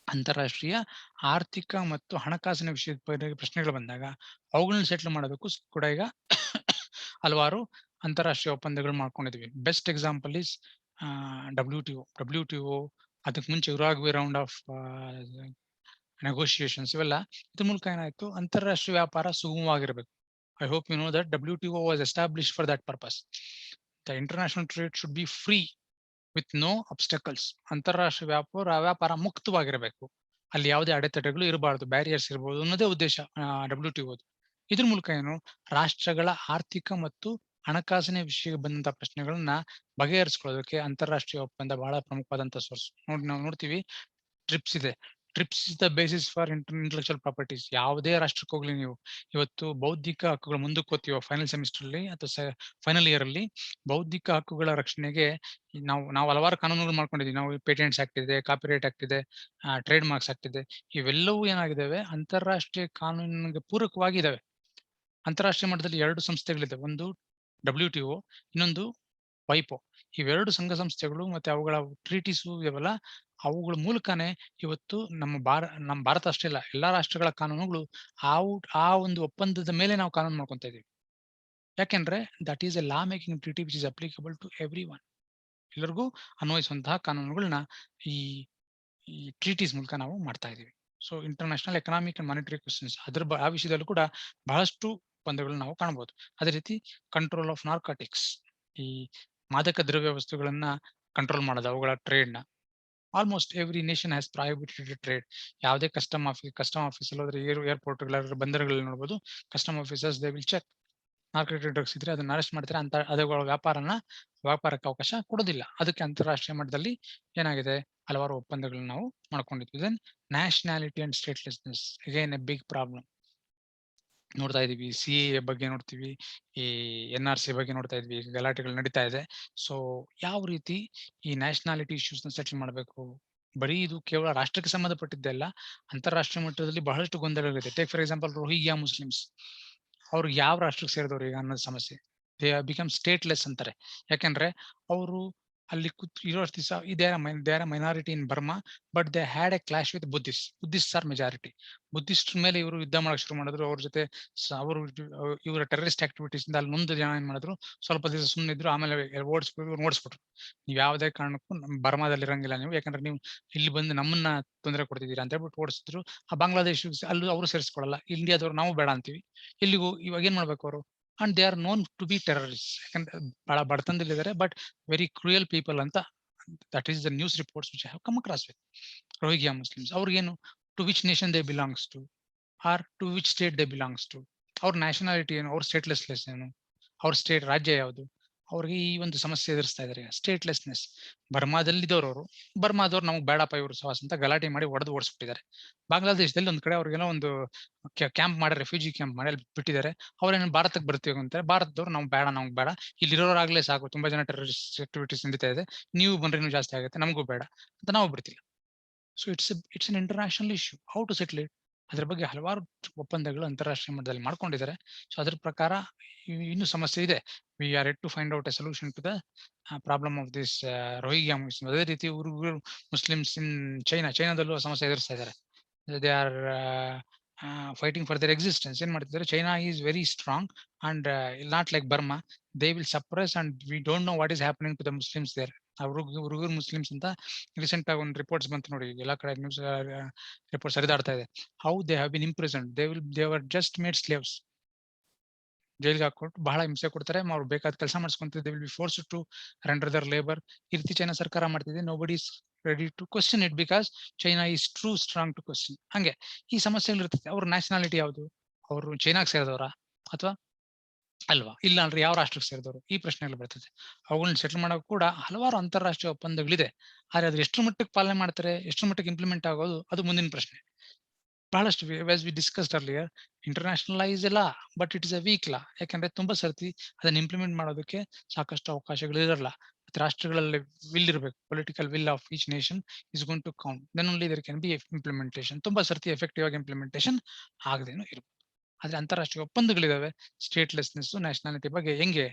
ಅಂತಾರಾಷ್ಟ್ರೀಯ ಆರ್ಥಿಕ ಮತ್ತು ಹಣಕಾಸಿನ ವಿಷಯದ ಬಗ್ಗೆ ಪ್ರಶ್ನೆಗಳು ಬಂದಾಗ ಅವುಗಳನ್ನ ಸೆಟ್ಲ್ ಮಾಡೋದಕ್ಕೂ ಕೂಡ ಈಗ ಹಲವಾರು ಅಂತಾರಾಷ್ಟ್ರೀಯ ಒಪ್ಪಂದಗಳು ಮಾಡ್ಕೊಂಡಿದ್ವಿ. Best example is WTO. ಅದಕ್ಕೆ ಮುಂಚೆ ಉರಾಗ್ವೆ ರೌಂಡ್ ಆಫ್ ನೆಗೋಷಿಯೇಷನ್ಸ್. ಇವೆಲ್ಲ ಇದ್ರ ಮೂಲಕ ಏನಾಯ್ತು, ಅಂತಾರಾಷ್ಟ್ರೀಯ ವ್ಯಾಪಾರ ಸುಗಮವಾಗಿರ್ಬೇಕು. I hope you know that WTO was established for that purpose. The international trade should be free with no obstacles. ಅಂತಾರಾಷ್ಟ್ರೀಯ ವ್ಯಾಪಾರ ಮುಕ್ತವಾಗಿರಬೇಕು, ಅಲ್ಲಿ ಯಾವುದೇ ಅಡೆತಡೆಗಳು ಇರಬಾರ್ದು, ಬ್ಯಾರಿಯರ್ಸ್ ಇರಬಹುದು ಅನ್ನೋದೇ ಉದ್ದೇಶ WTO. ಇದ್ರ ಮೂಲಕ ಏನು, ರಾಷ್ಟ್ರಗಳ ಆರ್ಥಿಕ ಮತ್ತು ಹಣಕಾಸಿನ ವಿಷಯಕ್ಕೆ ಬಂದಂತಹ ಪ್ರಶ್ನೆಗಳನ್ನ ಬಗೆಹರಿಸಿಕೊಳ್ಳೋದಕ್ಕೆ ಅಂತಾರಾಷ್ಟ್ರೀಯ ಒಪ್ಪಂದ ಬಹಳ ಪ್ರಮುಖವಾದಂತಹ ಸೋರ್ಸ್. ನಾವು ನೋಡ್ತೀವಿ, ಟ್ರಿಪ್ಸ್ ಇದೆ. TRIPS is the basis for intellectual properties. ಯಾವುದೇ ರಾಷ್ಟ್ರಕ್ಕೆ ಹೋಗ್ಲಿ ನೀವು, ಇವತ್ತು ಬೌದ್ಧಿಕ ಹಕ್ಕುಗಳು ಮುಂದಕ್ಕೆ ಓದ್ತೀವೋ ಫೈನಲ್ ಸೆಮಿಸ್ಟರ್ ಅಲ್ಲಿ ಅಥವಾ ಫೈನಲ್ ಇಯರ್ ಅಲ್ಲಿ, ಬೌದ್ಧಿಕ ಹಕ್ಕುಗಳ ರಕ್ಷಣೆಗೆ ನಾವು ಹಲವಾರು ಕಾನೂನುಗಳು ಮಾಡ್ಕೊಂಡಿದೀವಿ. ನಾವು ಪೇಟೆಂಟ್ಸ್ ಆಕ್ಟ್ ಇದೆ, ಕಾಪಿರೈಟ್ ಆಕ್ಟ್ ಇದೆ, ಟ್ರೇಡ್ ಮಾರ್ಕ್ಸ್ ಆಕ್ಟ್ ಇದೆ. ಇವೆಲ್ಲವೂ ಏನಾಗಿದ್ದಾವೆ, ಅಂತಾರಾಷ್ಟ್ರೀಯ ಕಾನೂನಿಗೆ ಪೂರಕವಾಗಿ ಇದಾವೆ. ಅಂತಾರಾಷ್ಟ್ರೀಯ ಮಟ್ಟದಲ್ಲಿ 2 ಸಂಸ್ಥೆಗಳಿದೆ. ಒಂದು WTO, ಇನ್ನೊಂದು WIPO. ಇವೆರಡು ಸಂಘ ಸಂಸ್ಥೆಗಳು ಮತ್ತೆ ಅವುಗಳ ಟ್ರೀಟೀಸು ಇವೆಲ್ಲ, ಅವುಗಳ ಮೂಲಕನೇ ಇವತ್ತು ನಮ್ಮ ಭಾರತ ಅಷ್ಟೇ ಅಲ್ಲ, ಎಲ್ಲಾ ರಾಷ್ಟ್ರಗಳ ಕಾನೂನುಗಳು ಆ ಒಂದು ಒಪ್ಪಂದದ ಮೇಲೆ ನಾವು ಕಾನೂನು ಮಾಡ್ಕೊಂತ ಇದೀವಿ. ಯಾಕೆಂದ್ರೆ that is a law making treaty which is applicable to every one. ಎಲ್ಲರಿಗೂ ಅನ್ವಯಿಸುವಂತಹ ಕಾನೂನುಗಳನ್ನ ಈ ಈ ಟ್ರೀಟೀಸ್ ಮೂಲಕ ನಾವು ಮಾಡ್ತಾ ಇದೀವಿ. So international economic and monetary questions, ಆ ವಿಷಯದಲ್ಲೂ ಕೂಡ ಬಹಳಷ್ಟು ಒಪ್ಪಂದಗಳನ್ನ ನಾವು ಕಾಣಬಹುದು. ಅದೇ ರೀತಿ ಕಂಟ್ರೋಲ್ ಆಫ್ ನಾರ್ಕಾಟಿಕ್ಸ್, ಈ ಮಾದಕ ದ್ರವ್ಯ ವಸ್ತುಗಳನ್ನ ಕಂಟ್ರೋಲ್ ಮಾಡೋದು, ಅವುಗಳ ಟ್ರೇಡ್ ನ. Almost every nation has prohibited trade. ಯಾವುದೇ ಕಸ್ಟಮ್ ಆಫೀಸ್ ಅಲ್ಲಿ ಹೋದ್ರೆ, ಏರ್ಪೋರ್ಟ್ ಬಂದರುಗಳಲ್ಲಿ ನೋಡಬಹುದು, custom officers they will check. Narcotic drugs ಇದ್ರೆ ಅದನ್ನ ಅರೆಸ್ಟ್ ಮಾಡ್ತಾರೆ, ಅಂತ ಅದುಗಳ ವ್ಯಾಪಾರಕ್ಕೆ ಅವಕಾಶ ಕೊಡೋದಿಲ್ಲ. ಅದಕ್ಕೆ ಅಂತಾರಾಷ್ಟ್ರೀಯ ಮಟ್ಟದಲ್ಲಿ ಏನಾಗಿದೆ, ಹಲವಾರು ಒಪ್ಪಂದಗಳನ್ನ ನಾವು ಮಾಡ್ಕೊಂಡಿದ್ವಿ. Then nationality and statelessness, again a big problem ನೋಡ್ತಾ ಇದೀವಿ. CAA ಬಗ್ಗೆ ನೋಡ್ತೀವಿ, ಈ NRC ಬಗ್ಗೆ ನೋಡ್ತಾ ಇದ್ವಿ, ಈಗ ಗಲಾಟೆಗಳು ನಡೀತಾ ಇದೆ. ಸೊ ಯಾವ ರೀತಿ ಈ ನ್ಯಾಷನಾಲಿಟಿ ಇಶ್ಯೂಸ್ ನ ಸೆಟಲ್ ಮಾಡಬೇಕು, ಬರೀ ಇದು ಕೇವಲ ರಾಷ್ಟ್ರಕ್ಕೆ ಸಂಬಂಧಪಟ್ಟಿದ್ದೆ ಅಲ್ಲ, ಅಂತಾರಾಷ್ಟ್ರೀಯ ಮಟ್ಟದಲ್ಲಿ ಬಹಳಷ್ಟು ಗೊಂದಲಗಳಿದೆ. Take for example Rohingya Muslims, ಅವ್ರು ಯಾವ ರಾಷ್ಟ್ರಕ್ಕೆ ಸೇರಿದವ್ರು ಈಗ ಅನ್ನೋದು ಸಮಸ್ಯೆ. ದೇ ಬಿಕಮ್ ಸ್ಟೇಟ್ಲೆಸ್ ಅಂತಾರೆ. ಯಾಕಂದ್ರೆ ಅವರು ಅಲ್ಲಿ ಇರೋ ದಿವಸ they are minority in Burma, but they had a clash with Buddhist or majority. Buddhist ಮೇಲೆ ಇವರು ಯುದ್ಧ ಮಾಡಕ್ ಶುರು ಮಾಡಿದ್ರು. ಅವ್ರ ಜೊತೆ ಅವರು ಇವರ ಟೆರರಿಸ್ಟ್ ಆಕ್ಟಿವಿಟೀಸ್ ಇಂದ ಅಲ್ಲಿ ಮುಂದೆ ಜನ ಏನ್ ಮಾಡಿದ್ರು, ಸ್ವಲ್ಪ ದಿವಸ ಸುಮ್ಮನೆ ಇದ್ರು, ಆಮೇಲೆ ಓಡಿಸ್ಬಿಟ್ರು. ನೀವು ಯಾವುದೇ ಕಾರಣಕ್ಕೂ ಬರ್ಮಾದಲ್ಲಿ ಇರಂಗಿಲ್ಲ ನೀವು, ಯಾಕಂದ್ರೆ ನೀವು ಇಲ್ಲಿ ಬಂದು ನಮ್ಮನ್ನ ತೊಂದರೆ ಕೊಡ್ತಿದ್ದೀರಾ ಅಂತ ಹೇಳ್ಬಿಟ್ಟು ಓಡಿಸಿದ್ರು. ಆ ಬಾಂಗ್ಲಾದೇಶ ಅಲ್ಲೂ ಅವರು ಸೇರಿಸ್ಕೊಳ್ಳಲ್ಲ, ಇಂಡಿಯಾದವ್ರು ನಾವು ಬೇಡ ಅಂತೀವಿ. ಇಲ್ಲಿಗೂ ಇವಾಗ ಏನ್ ಮಾಡ್ಬೇಕು ಅವರು? And they are known to be terrorist. ಯಾಕಂದ್ರೆ ಬಹಳ ಬಡತನದಲ್ಲಿದ್ದಾರೆ, ಬಟ್ ವೆರಿ ಕ್ರೂಯಲ್ ಪೀಪಲ್ ಅಂತ. That is the news reports which I have come across with. Rohingya Muslims ಅವ್ರಿಗೇನು, to which nation they belongs to, or to which state they belongs to, ಅವ್ರ nationality ಏನು, ಅವ್ರ ಸ್ಟೇಟ್ಲೆಸ್ನೆಸ್ ಏನು, ಅವ್ರ ರಾಜ್ಯ ಯಾವುದು, ಅವ್ರಿಗೆ ಈ ಒಂದು ಸಮಸ್ಯೆ ಎದುರಿಸ್ತಾ ಇದಾರೆ, ಸ್ಟೇಟ್ಲೆಸ್ನೆಸ್. ಬರ್ಮಾದಲ್ಲಿದ್ದವ್ರು ಅವರು, ಬರ್ಮಾದವ್ರು ನಮ್ಗೆ ಬೇಡಪ್ಪ ಇವರು ಸವಾಸ ಅಂತ ಗಲಾಟೆ ಮಾಡಿ ಓಡಿಸ್ಬಿಟ್ಟಿದ್ದಾರೆ. ಬಾಂಗ್ಲಾದೇಶದಲ್ಲಿ ಒಂದ್ ಕಡೆ ಅವ್ರಿಗೆಲ್ಲ ಒಂದು ಕ್ಯಾಂಪ್ ಮಾಡಿ, ರೆಫ್ಯೂಜಿ ಕ್ಯಾಂಪ್ ಮಾಡಿ ಅಲ್ಲಿ ಬಿಟ್ಟಿದ್ದಾರೆ. ಅವ್ರೇನು ಭಾರತಕ್ಕೆ ಬರ್ತೀವಿ ಅಂತಾರೆ. ಭಾರತದವ್ರು ನಮ್ಗೆ ಬೇಡ, ಇಲ್ಲಿರೋರಾಗ್ಲೇ ಸಾಕು, ತುಂಬಾ ಜನ ಟೆರರಿಸ್ಟ್ ಆಕ್ಟಿವಿಟೀಸ್ ನಡೀತಾ ಇದೆ, ನೀವು ಬಂದ್ರೆ ಇನ್ನೂ ಜಾಸ್ತಿ ಆಗುತ್ತೆ, ನಮಗೂ ಬೇಡ ಅಂತ ನಾವು ಬಿಡ್ತಿಲ್ಲ. So it's an international issue, how to settle it. ಅದ್ರ ಬಗ್ಗೆ ಹಲವಾರು ಒಪ್ಪಂದಗಳು ಅಂತಾರಾಷ್ಟ್ರೀಯ ಮಟ್ಟದಲ್ಲಿ ಮಾಡ್ಕೊಂಡಿದ್ದಾರೆ. ಸೊ ಅದ್ರ ಪ್ರಕಾರ ಇನ್ನೂ ಸಮಸ್ಯೆ ಇದೆ. We are at to find out a solution to the problem of this Rohingya Muslims. ಅದೇ ರೀತಿ ಮುಸ್ಲಿಮ್ಸ್ ಇನ್ ಚೈನಾದಲ್ಲೂ ಸಮಸ್ಯೆ ಎದುರಿಸ್ತಾ ಇದ್ದಾರೆ. They are fighting for their existence. ಏನ್ ಮಾಡ್ತಿದ್ದಾರೆ, China is very strong and not like Burma. They will suppress and we don't know what is happening to the Muslims there. ಹುಡುಗರು Muslims ಅಂತ recent ಆಗಿ ಒಂದು ರಿಪೋರ್ಟ್ಸ್ ಬಂತು ನೋಡಿ, ಎಲ್ಲಾ ಕಡೆ ನ್ಯೂಸ್ ರಿಪೋರ್ಟ್ಸ್ ಹರಿದಾಡ್ತಾ ಇದೆ. How they have been imprisoned, they were just made slaves. ಜೈಲ್ಗೆ ಹಾಕೊಟ್ಟು ಬಹಳ ಹಿಂಸೆ ಕೊಡ್ತಾರೆ, ಅವ್ರು ಬೇಕಾದ ಕೆಲಸ ಮಾಡಿಸ್ಕೊಂತಾರೆ. They will be force to render their labour. ಈ ರೀತಿ ಚೈನಾ ಸರ್ಕಾರ ಮಾಡ್ತಿದೆ. Nobody is ready to question it because China is too strong to question. ಹಂಗೆ ಈ ಸಮಸ್ಯೆಗಳು ಇರ್ತದೆ. ಅವ್ರ ನ್ಯಾಷನಾಲಿಟಿ ಯಾವುದು, ಅವರು ಚೈನಾಗ್ ಸೇರಿದವರ ಅಥವಾ ಅಲ್ವಾ, ಇಲ್ಲ ಅಂದ್ರೆ ಯಾವ ರಾಷ್ಟ್ರಕ್ಕೆ ಸೇರಿದವರು, ಈ ಪ್ರಶ್ನೆಗಳು ಬರ್ತದೆ. ಅವುಗಳನ್ನ ಸೆಟಲ್ ಮಾಡೋಕೆ ಕೂಡ ಹಲವಾರು ಅಂತಾರಾಷ್ಟ್ರೀಯ ಒಪ್ಪಂದಗಳಿದೆ. ಆದ್ರೆ ಅದು ಎಷ್ಟು ಮಟ್ಟಕ್ಕೆ ಪಾಲನೆ ಮಾಡ್ತಾರೆ, ಎಷ್ಟು ಮಟ್ಟಕ್ಕೆ ಇಂಪ್ಲಿಮೆಂಟ್ ಆಗೋದು, ಅದು ಮುಂದಿನ ಪ್ರಶ್ನೆ. ಬಹಳಷ್ಟು as we discussed earlier, internationalise law but it is a weak law. ಯಾಕಂದ್ರೆ ತುಂಬಾ ಸರ್ತಿ ಅದನ್ನ ಇಂಪ್ಲಿಮೆಂಟ್ ಮಾಡೋದಕ್ಕೆ ಸಾಕಷ್ಟು ಅವಕಾಶಗಳು ಇರಲ್ಲ. ರಾಷ್ಟ್ರಗಳಲ್ಲಿ ವಿಲ್ ಇರಬೇಕು, political will of each nation is going to count, then only there can be implementation. ತುಂಬಾ ಸರ್ತಿ ಎಫೆಕ್ಟಿವ್ ಆಗಿ ಇಂಪ್ಲಿಮೆಂಟೇಷನ್ ಆಗದೇನು ಇರಬಹುದು. ಆದ್ರೆ ಅಂತಾರಾಷ್ಟ್ರೀಯ ಒಪ್ಪಂದಗಳಿದಾವೆ ಸ್ಟೇಟ್ಲೆಸ್ನೆಸ್, ನ್ಯಾಷನಾಲಿಟಿ ಬಗ್ಗೆ. ಹೆಂಗೆ,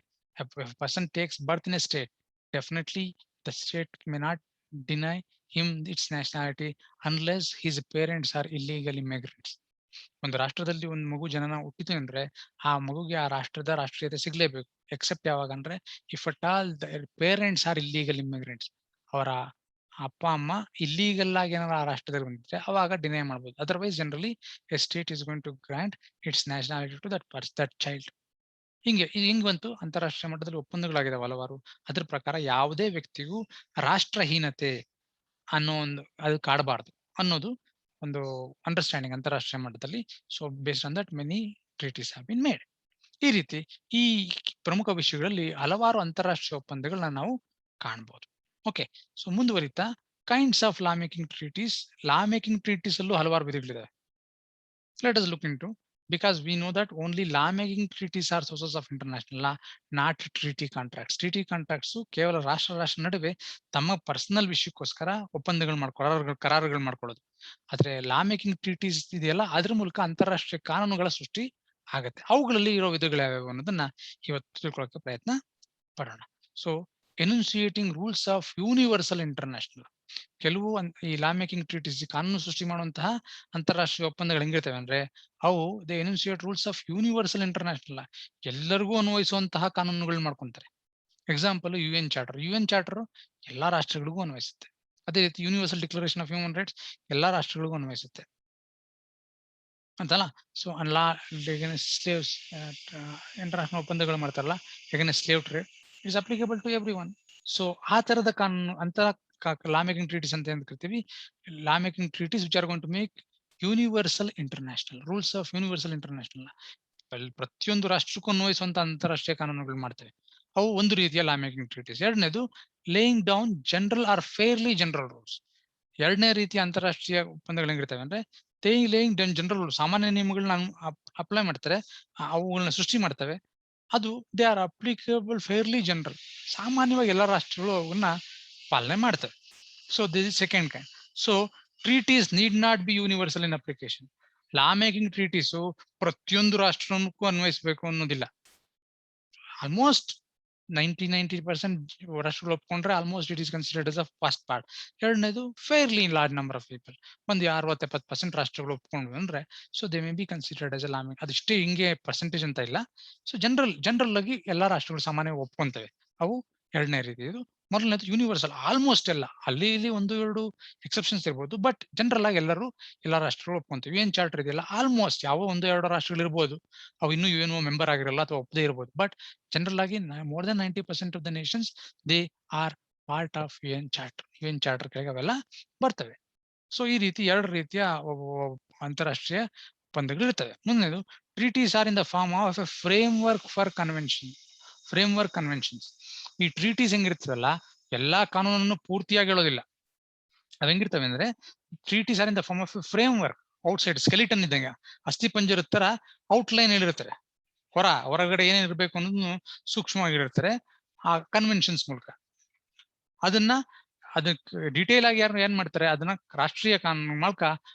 person takes birth in a state, definitely the state may not deny him it's nationality unless his parents are illegal immigrants. ಒಂದು ರಾಷ್ಟ್ರದಲ್ಲಿ ಒಂದು ಮಗು ಜನನ ಹುಟ್ಟಿತು ಅಂದ್ರೆ ಆ ಮಗುಗೆ ಆ ರಾಷ್ಟ್ರದ ರಾಷ್ಟ್ರೀಯತೆ ಸಿಗ್ಲೇಬೇಕು. ಎಕ್ಸೆಪ್ಟ್ ಯಾವಾಗ ಅಂದ್ರೆ, if at all the parents are illegal immigrants, ಅವರ ಅಪ್ಪ ಅಮ್ಮ ಇಲ್ಲಿಗಲ್ ಆಗಿ ಏನಾರ ಆ ರಾಷ್ಟ್ರದಲ್ಲಿ ಬಂದಿದ್ರೆ ಅವಾಗ ಡಿನೈ ಮಾಡ್ಬೋದು. Otherwise generally a state is going to grant its nationality to that child. ಹಿಂಗ್ ಬಂತು ಅಂತಾರಾಷ್ಟ್ರೀಯ ಮಟ್ಟದಲ್ಲಿ ಒಪ್ಪಂದಗಳಾಗಿದಾವೆ ಹಲವಾರು. ಅದ್ರ ಪ್ರಕಾರ ಯಾವುದೇ ವ್ಯಕ್ತಿಗೂ ರಾಷ್ಟ್ರಹೀನತೆ ಅನ್ನೋ ಒಂದು ಅದು ಕಾಡಬಾರ್ದು ಅನ್ನೋದು ಒಂದು ಅಂಡರ್ಸ್ಟ್ಯಾಂಡಿಂಗ್ ಅಂತಾರಾಷ್ಟ್ರೀಯ ಮಟ್ಟದಲ್ಲಿ. So based on that many treaties have been made. ಈ ರೀತಿ ಈ ಪ್ರಮುಖ ವಿಷಯಗಳಲ್ಲಿ ಹಲವಾರು ಅಂತಾರಾಷ್ಟ್ರೀಯ ಒಪ್ಪಂದಗಳನ್ನ ನಾವು ಕಾಣಬಹುದು. ಓಕೆ, ಸೊ ಮುಂದುವರಿತಾ kinds of law making treaties. Law making treaties ಅಲ್ಲೂ ಹಲವಾರು ವಿಧಗಳಿವೆ. Let us look into, because we know that only law making treaties are sources of international law, not treaty contracts. Treaty contracts ಕೇವಲ ರಾಷ್ಟ್ರ ನಡುವೆ ತಮ್ಮ personal ವಿಷಯಕ್ಕೋಸ್ಕರ ಒಪ್ಪಂದಗಳು ಕರಾರುಗಳು ಮಾಡ್ಕೊಳ್ಳೋದು. ಆದ್ರೆ ಲಾ ಮೇಕಿಂಗ್ ಟ್ರೀಟೀಸ್ ಇದೆಯಲ್ಲ, ಅದ್ರ ಮೂಲಕ ಅಂತಾರಾಷ್ಟ್ರೀಯ ಕಾನೂನುಗಳ ಸೃಷ್ಟಿ ಆಗತ್ತೆ. ಅವುಗಳಲ್ಲಿ ಇರೋ ವಿಧಗಳು ಯಾವ್ಯಾವು ಅನ್ನೋದನ್ನ ಇವತ್ತು ತಿಳ್ಕೊಳ್ಳೋಕೆ ಪ್ರಯತ್ನ ಪಡೋಣ. So enunciating rules of universal international. ಕೆಲವು ಈ ಲಾ ಮೇಕಿಂಗ್ ಟ್ರೀಟೀಸ್, ಕಾನೂನು ಸೃಷ್ಟಿ ಮಾಡುವಂತಹ ಅಂತಾರಾಷ್ಟ್ರೀಯ ಒಪ್ಪಂದಗಳು ಹೆಂಗಿರ್ತವೆ ಅಂದ್ರೆ, ಅವು they enunciate rules of universal international, ಎಲ್ಲರಿಗೂ ಅನ್ವಯಿಸುವಂತಹ ಕಾನೂನುಗಳನ್ನ ಮಾಡ್ಕೊಂತಾರೆ. Example UN charter. UN charter ಎಲ್ಲಾ ರಾಷ್ಟ್ರಗಳಿಗೂ ಅನ್ವಯಿಸುತ್ತೆ. ಅದೇ ರೀತಿ universal declaration of human rights ಎಲ್ಲಾ ರಾಷ್ಟ್ರಗಳಿಗೂ ಅನ್ವಯಿಸುತ್ತೆ ಅಂತಲ್ಲ. ಸೊ ಲಾ ಸ್ಲೇವ್ಸ್ ಇಂಟರ್ನ್ಯಾಷನಲ್ ಒಪ್ಪಂದಗಳು ಮಾಡ್ತಾರಲ್ಲ, slave trade is applicable to every one. So ಆ ತರದ ಕಾನೂನು ಅಂತ ಲಾ ಮೇಕಿಂಗ್ ಟ್ರೀಟೀಸ್ ಅಂತ ಕರಿತೀವಿ. Law making treaties which are going to make universal international rules of universal international. ಪ್ರತಿಯೊಂದು ರಾಷ್ಟ್ರಕ್ಕೂ ಅನ್ವಯಿಸುವಂತ ಅಂತಾರಾಷ್ಟ್ರೀಯ ಕಾನೂನುಗಳು ಮಾಡ್ತೇವೆ. ಅವು ಒಂದು ರೀತಿಯ ಲಾ ಮೇಕಿಂಗ್ ಟ್ರೀಟೀಸ್. ಎರಡನೇದು laying down general or fairly general rules. ಎರಡನೇ ರೀತಿಯ ಅಂತಾರಾಷ್ಟ್ರೀಯ ಒಪ್ಪಂದಗಳು ಹೆಂಗಿರ್ತವೆ ಅಂದ್ರೆ, ಲೇಯಿಂಗ್ ಡೌನ್ ಜನರಲ್ ರೂಲ್ಸ್, ಸಾಮಾನ್ಯ ನಿಯಮಗಳನ್ನ ಅಪ್ಲೈ ಮಾಡ್ತಾರೆ, ಅವುಗಳನ್ನ ಸೃಷ್ಟಿ ಮಾಡ್ತವೆ. ಅದು they are applicable fairly general, ಸಾಮಾನ್ಯವಾಗಿ ಎಲ್ಲ ರಾಷ್ಟ್ರಗಳು ಅವನ್ನ ಪಾಲನೆ ಮಾಡ್ತವೆ. So this is second kind. So treaties need not be universal in application. Law making treaties ಪ್ರತಿಯೊಂದು ರಾಷ್ಟ್ರಕ್ಕೂ ಅನ್ವಯಿಸಬೇಕು ಅನ್ನೋದಿಲ್ಲ. ಆಲ್ಮೋಸ್ಟ್ 90% ರಾಷ್ಟ್ರಗಳು ಒಪ್ಕೊಂಡ್ರೆ almost it is considered as a first part. ಎರಡನೇದು fairly large number of people, ಒಂದು 60-70% ರಾಷ್ಟ್ರಗಳು ಒಪ್ಕೊಂಡ್ವಿ ಅಂದ್ರೆ, so they may be considered as a law making. ಅದಿಷ್ಟೇ ಹಿಂಗೆ ಪರ್ಸೆಂಟೇಜ್ ಅಂತ ಇಲ್ಲ. ಸೊ ಜನರಲ್ ಆಗಿ ಎಲ್ಲಾ ರಾಷ್ಟ್ರಗಳು ಸಾಮಾನ್ಯವಾಗಿ ಒಪ್ಕೊಂತವೆ. ಅವು ಎರಡನೇ ರೀತಿ. ಇದು ಮೊದಲನೇದು ಯೂನಿವರ್ಸಲ್, ಆಲ್ಮೋಸ್ಟ್ ಎಲ್ಲ, ಅಲ್ಲಿ ಇಲ್ಲಿ 1-2 ಎಕ್ಸೆಪ್ಷನ್ಸ್ ಇರ್ಬೋದು, ಬಟ್ ಜನರಲ್ ಆಗಿ ಎಲ್ಲಾ ರಾಷ್ಟ್ರಗಳು ಒಪ್ಕೊಂತವೆ. UN ಚಾರ್ಟರ್ ಇದೆಯಲ್ಲ, ಆಲ್ಮೋಸ್ಟ್ ಯಾವ 1-2 ರಾಷ್ಟ್ರಗಳು ಇರ್ಬೋದು, ಅವು ಇನ್ನೂ UNO ಮೆಂಬರ್ ಆಗಿರಲ್ಲ ಅಥವಾ ಒಪ್ಪದೇ ಇರ್ಬೋದು, ಬಟ್ ಜನರಲ್ ಆಗಿ more than 90% of the Nations they are part of UN charter. UN charter ಕೆಳಗೆ ಅವೆಲ್ಲ ಬರ್ತವೆ. ಸೊ ಈ ರೀತಿ ಎರಡು ರೀತಿಯ ಅಂತಾರಾಷ್ಟ್ರೀಯ ಒಪ್ಪಂದಗಳು ಇರ್ತವೆ. ಮುಂದಿನದು, treaties are in the form of a framework for conventions. ಈ ಟ್ರೀಟೀಸ್ ಹೆಂಗಿರ್ತದಲ್ಲ, ಎಲ್ಲಾ ಕಾನೂನನ್ನು ಪೂರ್ತಿಯಾಗಿ ಹೇಳೋದಿಲ್ಲ. ಅವ್ ಹೆಂಗಿರ್ತವೆ ಅಂದ್ರೆ, treaties are in the form of a framework, outside skeleton ಇದ್ದಂಗೆ, ಅಸ್ಥಿ ಪಂಜರದ ತರ ಔಟ್ಲೈನ್ ಹೇಳಿರ್ತಾರೆ. ಹೊರಗಡೆ ಏನೇನಿರ್ಬೇಕು ಅನ್ನೋದನ್ನು ಸೂಕ್ಷ್ಮವಾಗಿರ್ತಾರೆ ಆ ಕನ್ವೆನ್ಷನ್ಸ್ ಮೂಲಕ. ಅದಕ್ಕೆ ಡೀಟೇಲ್ ಆಗಿ ಯಾರು ಏನ್ ಮಾಡ್ತಾರೆ, ಅದನ್ನ ರಾಷ್ಟ್ರೀಯ ಕಾನೂನು ಮೂಲಕ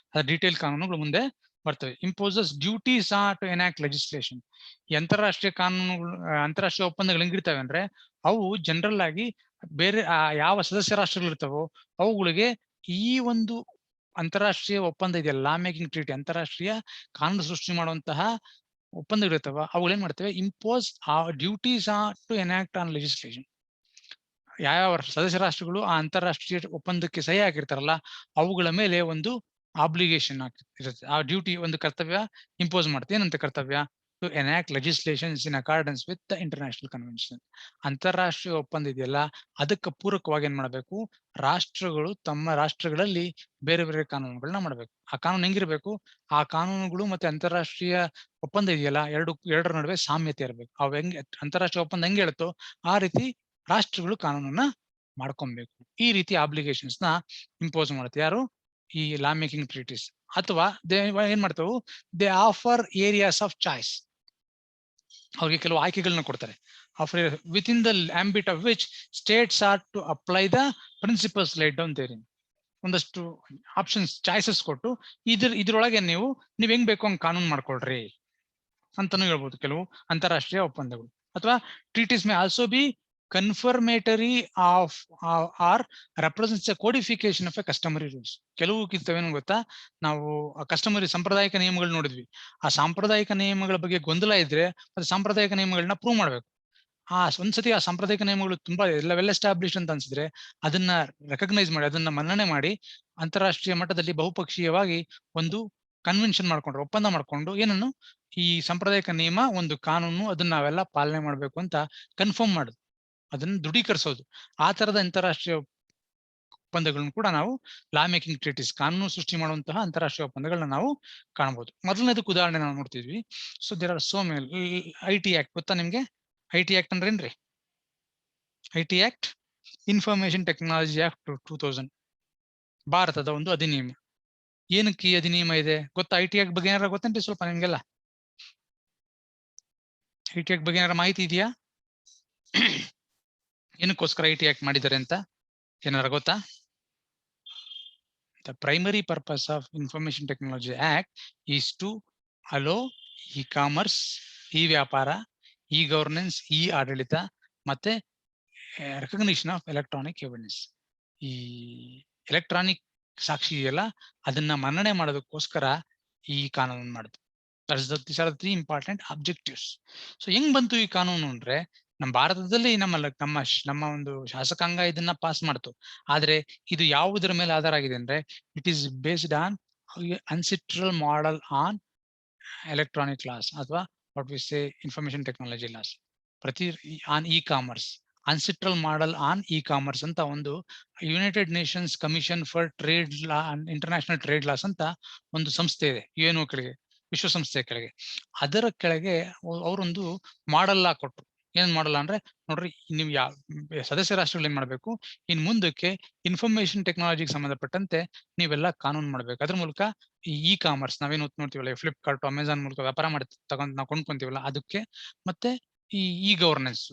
ಡೀಟೇಲ್ ಕಾನೂನುಗಳು ಮುಂದೆ ಬರ್ತವೆ. Imposes duties to enact legislation. ಈ ಅಂತಾರಾಷ್ಟ್ರೀಯ ಕಾನೂನುಗಳು, ಅಂತಾರಾಷ್ಟ್ರೀಯ ಒಪ್ಪಂದಗಳು ಹೆಂಗಿರ್ತವೆ ಅಂದ್ರೆ, ಅವು ಜನರಲ್ ಆಗಿ ಬೇರೆ ಯಾವ ಸದಸ್ಯ ರಾಷ್ಟ್ರಗಳು ಇರ್ತಾವೋ ಅವುಗಳಿಗೆ ಈ ಒಂದು ಅಂತಾರಾಷ್ಟ್ರೀಯ ಒಪ್ಪಂದ ಇದೆಯಲ್ಲ, ಲಾ ಮೇಕಿಂಗ್ ಟ್ರೀಟಿ, ಅಂತಾರಾಷ್ಟ್ರೀಯ ಕಾನೂನು ಸೃಷ್ಟಿ ಮಾಡುವಂತಹ ಒಪ್ಪಂದಗಳು ಇರ್ತಾವ, ಅವುಗಳು ಏನ್ ಮಾಡ್ತೇವೆ, impose duties to enact on legislation. ಯಾವ ಸದಸ್ಯ ರಾಷ್ಟ್ರಗಳು ಆ ಅಂತಾರಾಷ್ಟ್ರೀಯ ಒಪ್ಪಂದಕ್ಕೆ ಸಹಿ ಹಾಕಿರ್ತಾರಲ್ಲ, ಅವುಗಳ ಮೇಲೆ ಒಂದು ಆಬ್ಲಿಗೇಷನ್ ಇರುತ್ತೆ, ಆ ಡ್ಯೂಟಿ, ಒಂದು ಕರ್ತವ್ಯ ಇಂಪೋಸ್ ಮಾಡುತ್ತೆ. ಏನಂತ ಕರ್ತವ್ಯ? To enact legislations in accordance with the international convention. ಅಂತಾರಾಷ್ಟ್ರೀಯ ಒಪ್ಪಂದ ಇದೆಯಲ್ಲ, ಅದಕ್ಕೆ ಪೂರಕವಾಗಿ ಏನ್ ಮಾಡಬೇಕು, ರಾಷ್ಟ್ರಗಳು ತಮ್ಮ ರಾಷ್ಟ್ರಗಳಲ್ಲಿ ಬೇರೆ ಬೇರೆ ಕಾನೂನುಗಳನ್ನ ಮಾಡಬೇಕು. ಆ ಕಾನೂನು ಹೆಂಗಿರ್ಬೇಕು, ಆ ಕಾನೂನುಗಳು ಮತ್ತೆ ಅಂತಾರಾಷ್ಟ್ರೀಯ ಒಪ್ಪಂದ ಇದೆಯಲ್ಲ, ಎರಡರ ನಡುವೆ ಸಾಮ್ಯತೆ ಇರಬೇಕು. ಅವ್ ಹೆಂಗೆ ಅಂತಾರಾಷ್ಟ್ರೀಯ ಒಪ್ಪಂದ ಹೆಂಗೆ ಹೇಳುತ್ತೋ ಆ ರೀತಿ ರಾಷ್ಟ್ರಗಳು ಕಾನೂನನ್ನ ಮಾಡ್ಕೊಬೇಕು. ಈ ರೀತಿ ಅಬ್ಲಿಗೇಷನ್ಸ್ ನ ಇಂಪೋಸ್ ಮಾಡುತ್ತೆ ಯಾರು? ಈ ಲಾ ಮೇಕಿಂಗ್ ಟ್ರೀಟೀಸ್. ಅಥವಾ ಏನ್ ಮಾಡ್ತಾವು, they offer areas of choice. ಅವ್ರಿಗೆ ಕೆಲವು ಆಯ್ಕೆಗಳನ್ನ ಕೊಡ್ತಾರೆ. Within the ambit of which states are to apply the principles laid down therein. ಒಂದಷ್ಟು ಆಪ್ಷನ್ಸ್, ಚಾಯ್ಸಸ್ ಕೊಟ್ಟು ಇದ್ರೊಳಗೆ ನೀವು ಹೆಂಗ್ ಬೇಕು ಹಂಗ್ ಕಾನೂನು ಮಾಡ್ಕೊಳ್ರಿ ಅಂತಾನು ಹೇಳ್ಬೋದು ಕೆಲವು ಅಂತಾರಾಷ್ಟ್ರೀಯ ಒಪ್ಪಂದಗಳು. ಅಥವಾ treaties may also be confirmatory of or represents a codification of a customary rules. ಕೆಲವು ಕಿತ್ತವೇನು ಗೊತ್ತಾ, ನಾವು ಕಸ್ಟಮರಿ ಸಾಂಪ್ರದಾಯಿಕ ನಿಯಮಗಳು ನೋಡಿದ್ವಿ. ಆ ಸಾಂಪ್ರದಾಯಿಕ ನಿಯಮಗಳ ಬಗ್ಗೆ ಗೊಂದಲ ಇದ್ರೆ ಅದು ಸಾಂಪ್ರದಾಯಿಕ ನಿಯಮಗಳನ್ನ ಪ್ರೂವ್ ಮಾಡ್ಬೇಕು. ಒಂದ್ಸತಿ ಆ ಸಾಂಪ್ರದಾಯಿಕ ನಿಯಮಗಳು ತುಂಬಾ ವೆಲ್ ಎಸ್ಟಾಬ್ಲಿಷ್ ಅಂತ ಅನ್ಸಿದ್ರೆ ಅದನ್ನ ರೆಕಗ್ನೈಸ್ ಮಾಡಿ, ಅದನ್ನ ಮನ್ನಣೆ ಮಾಡಿ, ಅಂತಾರಾಷ್ಟ್ರೀಯ ಮಟ್ಟದಲ್ಲಿ ಬಹುಪಕ್ಷೀಯವಾಗಿ ಒಂದು ಕನ್ವೆನ್ಷನ್ ಮಾಡ್ಕೊಂಡ್ರು, ಒಪ್ಪಂದ ಮಾಡ್ಕೊಂಡು, ಏನನ್ನು ಈ ಸಾಂಪ್ರದಾಯಿಕ ನಿಯಮ ಒಂದು ಕಾನೂನು, ಅದನ್ನ ನಾವೆಲ್ಲ ಪಾಲನೆ ಮಾಡ್ಬೇಕು ಅಂತ ಕನ್ಫರ್ಮ್ ಮಾಡುದು, ಅದನ್ನ ದೃಢೀಕರಿಸೋದು. ಆ ತರದ ಅಂತಾರಾಷ್ಟ್ರೀಯ ಒಪ್ಪಂದಗಳನ್ನು ಕೂಡ ನಾವು ಲಾ ಮೇಕಿಂಗ್ ಟ್ರೀಟೀಸ್, ಕಾನೂನು ಸೃಷ್ಟಿ ಮಾಡುವಂತಹ ಅಂತಾರಾಷ್ಟ್ರೀಯ ಒಪ್ಪಂದಗಳನ್ನ ನಾವು ಕಾಣಬಹುದು. ಮೊದಲನೇದಕ್ಕೆ ಉದಾಹರಣೆ ನಾವು ನೋಡ್ತಿದ್ವಿ. So there are so many. IT act ಗೊತ್ತಾ ನಿಮ್ಗೆ? IT ಆಕ್ಟ್ ಅಂದ್ರೆ ಏನ್ರಿ? IT act, information technology act 2000. ಭಾರತದ ಒಂದು ಅಧಿನಿಯಮ. ಏನಕ್ಕೆ ಈ ಅಧಿನಿಯಮ ಇದೆ ಗೊತ್ತಾ? ಐ ಟಿ ಆಕ್ಟ್ ಬಗ್ಗೆ ಏನಾರ ಗೊತ್ತೇನ್ರಿ ಸ್ವಲ್ಪ ನಿಮ್ಗೆಲ್ಲ? ಐ ಟಿ ಆಕ್ಟ್ ಬಗ್ಗೆ ಏನಾರ ಮಾಹಿತಿ ಇದೆಯಾ? ಏನಕ್ಕೋಸ್ಕರ ಐ ಟಿ ಆಕ್ಟ್ ಮಾಡಿದ್ದಾರೆ ಅಂತ ಏನಾರ ಗೊತ್ತಾ? The primary purpose of Information Technology Act is to allow e-commerce, e-ವ್ಯಾಪಾರ, e-governance, e-ಆಡಳಿತ ಮತ್ತೆ ರೆಕಗ್ನಿಷನ್ ಆಫ್ ಎಲೆಕ್ಟ್ರಾನಿಕ್ ಎವಿಡೆನ್ಸ್. ಈ ಎಲೆಕ್ಟ್ರಾನಿಕ್ ಸಾಕ್ಷಿ ಇದೆಯಲ್ಲ ಅದನ್ನ ಮನ್ನಣೆ ಮಾಡೋದಕ್ಕೋಸ್ಕರ ಈ ಕಾನೂನು ಮಾಡುದು. These are the 3 important objectives. So ಹೆಂಗ್ ಬಂತು ಈ ಕಾನೂನು ಅಂದ್ರೆ, ನಮ್ಮ ಭಾರತದಲ್ಲಿ ನಮ್ಮ ಒಂದು ಶಾಸಕಾಂಗ ಇದನ್ನ ಪಾಸ್ ಮಾಡ್ತು. ಆದ್ರೆ ಇದು ಯಾವುದರ ಮೇಲೆ ಆಧಾರ ಆಗಿದೆ ಅಂದ್ರೆ, it is based on UNCITRAL model on electronic laws ಅಥವಾ what we say information technology laws on e commerce. UNCITRAL model on e commerce ಅಂತ ಒಂದು United Nations commission for trade law international trade laws ಅಂತ ಒಂದು ಸಂಸ್ಥೆ ಇದೆ UNO ಕೆಳಗೆ, ವಿಶ್ವಸಂಸ್ಥೆಯ ಕೆಳಗೆ. ಅದರ ಕೆಳಗೆ ಅವರೊಂದು ಮಾಡೆಲ್ ಲಾ ಕೊಟ್ರು. ಏನ್ ಮಾಡಲ್ಲ ಅಂದ್ರೆ, ನೋಡ್ರಿ ನೀವು ಸದಸ್ಯ ರಾಷ್ಟ್ರಗಳು ಏನ್ ಮಾಡ್ಬೇಕು, ಇನ್ ಮುಂದಕ್ಕೆ ಇನ್ಫಾರ್ಮೇಶನ್ ಟೆಕ್ನಾಲಜಿಗೆ ಸಂಬಂಧಪಟ್ಟಂತೆ ನೀವೆಲ್ಲ ಕಾನೂನು ಮಾಡ್ಬೇಕು. ಅದ್ರ ಮೂಲಕ ಈ ಕಾಮರ್ಸ್ ನಾವೇನು ನೋಡ್ತೀವಲ್ಲ, ಫ್ಲಿಪ್ಕಾರ್ಟ್, ಅಮೆಝಾನ್ ಮೂಲಕ ವ್ಯಾಪಾರ ಮಾಡಿ ತಗೊಂಡ್ ನಾವು ಕೊಂಡ್ಕೊಂತೀವಲ್ಲ ಅದಕ್ಕೆ, ಮತ್ತೆ ಈ ಗವರ್ನೆನ್ಸ್.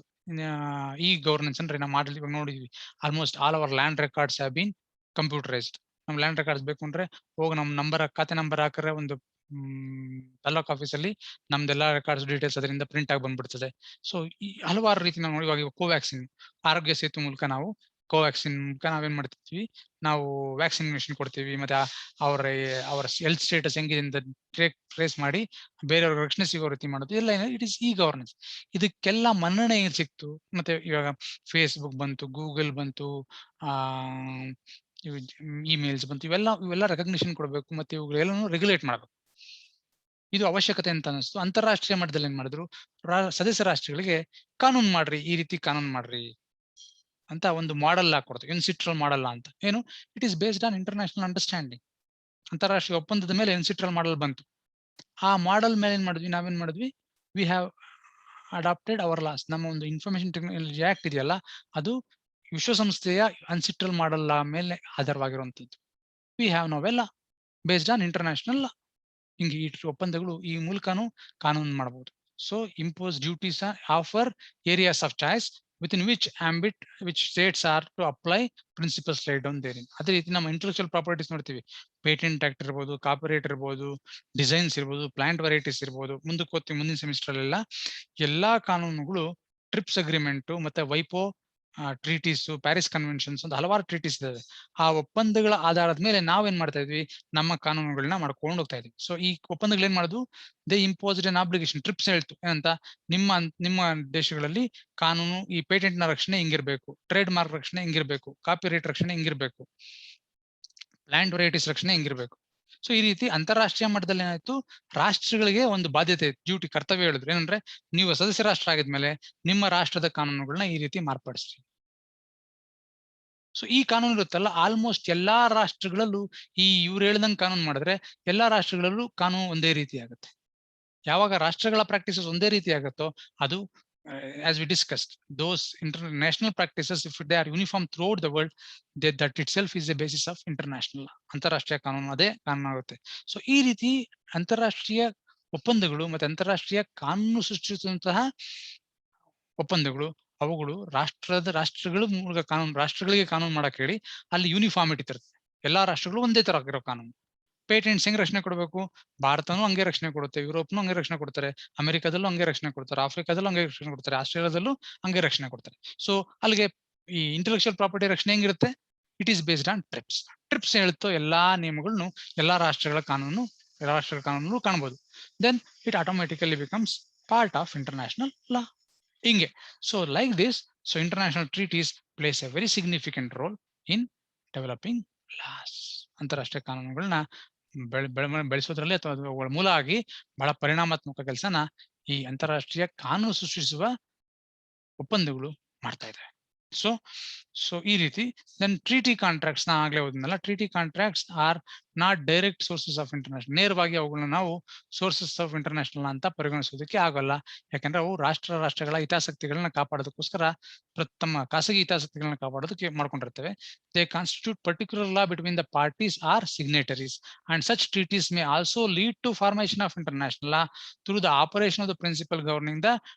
ಈ ಗವರ್ನೆನ್ಸ್ ಅಂದ್ರೆ ನಾವು ನೋಡಿದ್ವಿ almost all our land records have been computerised. ನಮ್ ಲ್ಯಾಂಡ್ ರೆಕಾರ್ಡ್ಸ್ ಬೇಕು ಅಂದ್ರೆ ಹೋಗಿ ನಮ್ ಖಾತೆ ನಂಬರ್ ಹಾಕಿದ್ರೆ ಒಂದು ತಾಲೂಕ್ ಆಫೀಸಲ್ಲಿ ನಮ್ದೆಲ್ಲ ರೆಕಾರ್ಡ್ಸ್ ಡೀಟೇಲ್ಸ್ ಅದರಿಂದ ಪ್ರಿಂಟ್ ಆಗಿ ಬಂದ್ಬಿಡ್ತದೆ. ಸೊ ಈ ಹಲವಾರು ರೀತಿ ನಾವು ನೋಡಿ, ಇವಾಗ ಕೋವ್ಯಾಕ್ಸಿನ್, ಆರೋಗ್ಯ ಸೇತು ಮೂಲಕ ನಾವು ಕೋವ್ಯಾಕ್ಸಿನ್ ಮೂಲಕ ನಾವೇನ್ ಮಾಡ್ತಿದ್ವಿ, ನಾವು ವ್ಯಾಕ್ಸಿನೇಷನ್ ಕೊಡ್ತೀವಿ. ಮತ್ತೆ ಅವರ ಹೆಲ್ತ್ ಸ್ಟೇಟಸ್ ಹೆಂಗಿದೆ ಅಂತ ಟ್ರೇಸ್ ಮಾಡಿ ಬೇರೆಯವ್ರಿಗೆ ರಕ್ಷಣೆ ಸಿಗೋ ರೀತಿ ಮಾಡೋದು ಎಲ್ಲ ಇಟ್ ಇಸ್ ಇ ಗವರ್ನೆನ್ಸ್. ಇದಕ್ಕೆಲ್ಲ ಮನ್ನಣೆ ಏನ್ ಸಿಕ್ತು. ಮತ್ತೆ ಇವಾಗ ಫೇಸ್ಬುಕ್ ಬಂತು, ಗೂಗಲ್ ಬಂತು, ಇಮೇಲ್ಸ್ ಬಂತು, ಇವೆಲ್ಲ ರೆಕಗ್ನಿಷನ್ ಕೊಡಬೇಕು, ಮತ್ತೆ ಇವುಗಳೆಲ್ಲನೂ ರೆಗ್ಯುಲೇಟ್ ಮಾಡಬೇಕು. ಇದು ಅವಶ್ಯಕತೆ ಅಂತ ಅನಿಸ್ತು. ಅಂತಾರಾಷ್ಟ್ರೀಯ ಮಟ್ಟದಲ್ಲಿ ಏನ್ ಮಾಡಿದ್ರು, ಸದಸ್ಯ ರಾಷ್ಟ್ರಗಳಿಗೆ ಕಾನೂನು ಮಾಡ್ರಿ, ಈ ರೀತಿ ಕಾನೂನು ಮಾಡ್ರಿ ಅಂತ ಒಂದು ಮಾಡೆಲ್ ಲಾ ಕೊಡ್ತು, ಇನ್ಸಿಟ್ರಲ್ ಮಾಡೆಲ್ ಲಾ ಅಂತ. ಏನು, it is based on international understanding. ಅಂತಾರಾಷ್ಟ್ರೀಯ ಒಪ್ಪಂದದ ಮೇಲೆ ಇನ್ಸಿಟ್ರಲ್ ಮಾಡೆಲ್ ಬಂತು. ಆ ಮಾಡೆಲ್ ಮೇಲೆ ನಾವೇನ್ ಮಾಡಿದ್ವಿ, we have adopted our laws. ನಮ್ಮ ಒಂದು ಇನ್ಫಾರ್ಮೇಶನ್ ಟೆಕ್ನಾಲಜಿ ಆಕ್ಟ್ ಇದೆಯಲ್ಲ, ಅದು ವಿಶ್ವಸಂಸ್ಥೆಯ ಅನ್ಸಿಟ್ರಲ್ ಮಾಡೆಲ್ ಲಾ ಮೇಲೆ ಆಧಾರವಾಗಿರುವಂತದ್ದು. ವಿ ಹ್ಯಾವ್ ನಾವೆಲ್ಲ ಬೇಸ್ಡ್ ಆನ್ ಇಂಟರ್ನ್ಯಾಷನಲ್ ಲಾ. ಹಿಂಗೆ ಈ ಒಪ್ಪಂದಗಳು ಈ ಮೂಲಕನೂ ಕಾನೂನು ಮಾಡಬಹುದು. So impose duties offer areas of choice within which states are to apply principles laid down therein. ಅದೇ ರೀತಿ ನಮ್ಮ ಇಂಟೆಲೆಕ್ಚುಯಲ್ ಪ್ರಾಪರ್ಟೀಸ್ ನೋಡ್ತೀವಿ, ಪೇಟೆಂಟ್ ಆಕ್ಟ್ ಇರ್ಬೋದು, ಕಾಪಿರೈಟ್ ಇರ್ಬೋದು, ಡಿಸೈನ್ಸ್ ಇರ್ಬೋದು, ಪ್ಲಾಂಟ್ ವೆರೈಟೀಸ್ ಇರ್ಬೋದು. ಮುಂದಕ್ಕೆ ಹೋಗ್ತೀವಿ, ಮುಂದಿನ ಸೆಮಿಸ್ಟರ್ ಎಲ್ಲಾ ಕಾನೂನುಗಳು, ಟ್ರಿಪ್ಸ್ ಅಗ್ರಿಮೆಂಟ್ ಮತ್ತೆ ವೈಪೋ ಟ್ರೀಟೀಸ್, ಪ್ಯಾರಿಸ್ ಕನ್ವೆನ್ಷನ್ಸ್ ಅಂತ ಹಲವಾರು ಟ್ರೀಟೀಸ್ ಇದಾವೆ. ಆ ಒಪ್ಪಂದಗಳ ಆಧಾರದ ಮೇಲೆ ನಾವೇನ್ ಮಾಡ್ತಾ ಇದ್ವಿ, ನಮ್ಮ ಕಾನೂನುಗಳನ್ನ ಮಾಡ್ಕೊಂಡು ಹೋಗ್ತಾ ಇದ್ವಿ. ಸೊ ಈ ಒಪ್ಪಂದಗಳು ಏನ್ ಮಾಡುದು, they imposed an obligation. TRIPS ಹೇಳ್ತು ಏನಂತ, ನಿಮ್ಮ ದೇಶಗಳಲ್ಲಿ ಕಾನೂನು, ಈ ಪೇಟೆಂಟ್ ನ ರಕ್ಷಣೆ ಹಿಂಗಿರ್ಬೇಕು, ಟ್ರೇಡ್ ಮಾರ್ಕ್ ರಕ್ಷಣೆ ಹಿಂಗಿರ್ಬೇಕು, ಕಾಪಿ ರೈಟ್ ರಕ್ಷಣೆ ಹಿಂಗಿರ್ಬೇಕು, ಪ್ಲಾಂಟ್ ವೆರೈಟೀಸ್ ರಕ್ಷಣೆ ಹಿಂಗಿರ್ಬೇಕು. ಸೊ ಈ ರೀತಿ ಅಂತಾರಾಷ್ಟ್ರೀಯ ಮಟ್ಟದಲ್ಲಿ ಏನಾಯ್ತು, ರಾಷ್ಟ್ರಗಳಿಗೆ ಒಂದು ಬಾಧ್ಯತೆ, ಡ್ಯೂಟಿ, ಕರ್ತವ್ಯ ಹೇಳಿದ್ರು. ಏನಂದ್ರೆ, ನೀವು ಸದಸ್ಯ ರಾಷ್ಟ್ರ ಆಗಿದ್ಮೇಲೆ ನಿಮ್ಮ ರಾಷ್ಟ್ರದ ಕಾನೂನುಗಳನ್ನ ಈ ರೀತಿ ಮಾರ್ಪಡಿಸ್ರಿ. ಸೊ ಈ ಕಾನೂನು ಇರುತ್ತಲ್ಲ, ಆಲ್ಮೋಸ್ಟ್ ಎಲ್ಲಾ ರಾಷ್ಟ್ರಗಳಲ್ಲೂ ಇವ್ರು ಹೇಳ್ದಂಗೆ ಕಾನೂನು ಮಾಡಿದ್ರೆ ಎಲ್ಲಾ ರಾಷ್ಟ್ರಗಳಲ್ಲೂ ಕಾನೂನು ಒಂದೇ ರೀತಿ ಆಗುತ್ತೆ. ಯಾವಾಗ ರಾಷ್ಟ್ರಗಳ ಪ್ರಾಕ್ಟೀಸಸ್ ಒಂದೇ ರೀತಿ ಆಗುತ್ತೋ, ಅದು as we discussed, those international practices, if they are uniform throughout the world, that itself is a basis of international law. ಅಂತಾರಾಷ್ಟ್ರೀಯ ಕಾನೂನು ಅದೇ ಕಾನೂನು ಆಗುತ್ತೆ. ಸೊ ಈ ರೀತಿ ಅಂತಾರಾಷ್ಟ್ರೀಯ ಒಪ್ಪಂದಗಳು ಮತ್ತೆ ಅಂತಾರಾಷ್ಟ್ರೀಯ ಕಾನೂನು ಸೃಷ್ಟಿಸುವಂತಹ ಒಪ್ಪಂದಗಳು, ಅವುಗಳು ರಾಷ್ಟ್ರಗಳು ಮೂಲಕ ರಾಷ್ಟ್ರಗಳಿಗೆ ಕಾನೂನು ಮಾಡಕ್ ಹೇಳಿ ಅಲ್ಲಿ ಯೂನಿಫಾರ್ಮಿಟಿ ತರುತ್ತೆ. ಎಲ್ಲಾ ರಾಷ್ಟ್ರಗಳು ಒಂದೇ ತರ ಆಗಿರೋ ಕಾನೂನು. ಪೇಟೆಂಟ್ಸ್ ಹೆಂಗ್ ರಕ್ಷಣೆ ಕೊಡಬೇಕು, ಭಾರತನೂ ಹಂಗೆ ರಕ್ಷಣೆ ಕೊಡುತ್ತೆ, ಯುರೋಪ್ನು ಹಂಗೆ ರಕ್ಷಣೆ ಕೊಡ್ತಾರೆ, ಅಮೆರಿಕದಲ್ಲೂ ಹಂಗೆ ರಕ್ಷಣೆ ಕೊಡ್ತಾರೆ, ಆಫ್ರಿಕಾದಲ್ಲೂ ಹಂಗೆ ರಕ್ಷಣೆ ಕೊಡ್ತಾರೆ, ಆಸ್ಟ್ರೇಲಿಯಾದಲ್ಲೂ ಹಂಗೆ ರಕ್ಷಣೆ ಕೊಡ್ತಾರೆ. ಸೊ ಅಲ್ಲಿಗೆ ಈ ಇಂಟೆಲೆಕ್ಚುಯಲ್ ಪ್ರಾಪರ್ಟಿ ರಕ್ಷಣೆ ಹೆಂಗಿರುತ್ತೆ, it is based on TRIPS. TRIPS ಹೇಳುತ್ತೋ ಎಲ್ಲಾ ನಿಯಮಗಳನ್ನು ಎಲ್ಲಾ ರಾಷ್ಟ್ರಗಳ ಕಾನೂನು ಕಾಣಬಹುದು. Then it automatically becomes part of international law. ಹಿಂಗೆ. So like this, so international treaties plays a very significant role in developing laws. ಅಂತಾರಾಷ್ಟ್ರೀಯ ಕಾನೂನುಗಳನ್ನ ಬೆಳೆಸೋದ್ರಲ್ಲಿ ಅಥವಾ ಅವುಗಳ ಮೂಲ ಆಗಿ ಬಹಳ ಪರಿಣಾಮಾತ್ಮಕ ಕೆಲಸನ ಈ ಅಂತಾರಾಷ್ಟ್ರೀಯ ಕಾನೂನು ಸೃಷ್ಟಿಸುವ ಒಪ್ಪಂದಗಳು ಮಾಡ್ತಾ ಇದ್ದಾರೆ. ಸೊ ಈ ರೀತಿ ದೆನ್ ಟ್ರೀಟಿ ಕಾಂಟ್ರಾಕ್ಟ್ಸ್ ನ ಆಗ್ಲೇ ಓದಿದ್ನಲ್ಲ, treaty contracts are not direct sources of international. ನೇರವಾಗಿ ಅವುಗಳನ್ನ ನಾವು ಸೋರ್ಸಸ್ ಆಫ್ ಇಂಟರ್ನ್ಯಾಷನಲ್ ಅಂತ ಪರಿಗಣಿಸೋದಕ್ಕೆ ಆಗಲ್ಲ. ಯಾಕಂದ್ರೆ ಅವು ರಾಷ್ಟ್ರಗಳ ಹಿತಾಸಕ್ತಿಗಳನ್ನ ಕಾಪಾಡೋದಕ್ಕೋಸ್ಕರ ತಮ್ಮ ಖಾಸಗಿ ಹಿತಾಸಕ್ತಿಗಳನ್ನ ಕಾಪಾಡೋದಕ್ಕೆ ಮಾಡ್ಕೊಂಡಿರ್ತವೆ. They constitute particular law between the parties or signatories and such treaties may also lead to formation of international law through the operation of the principle governing the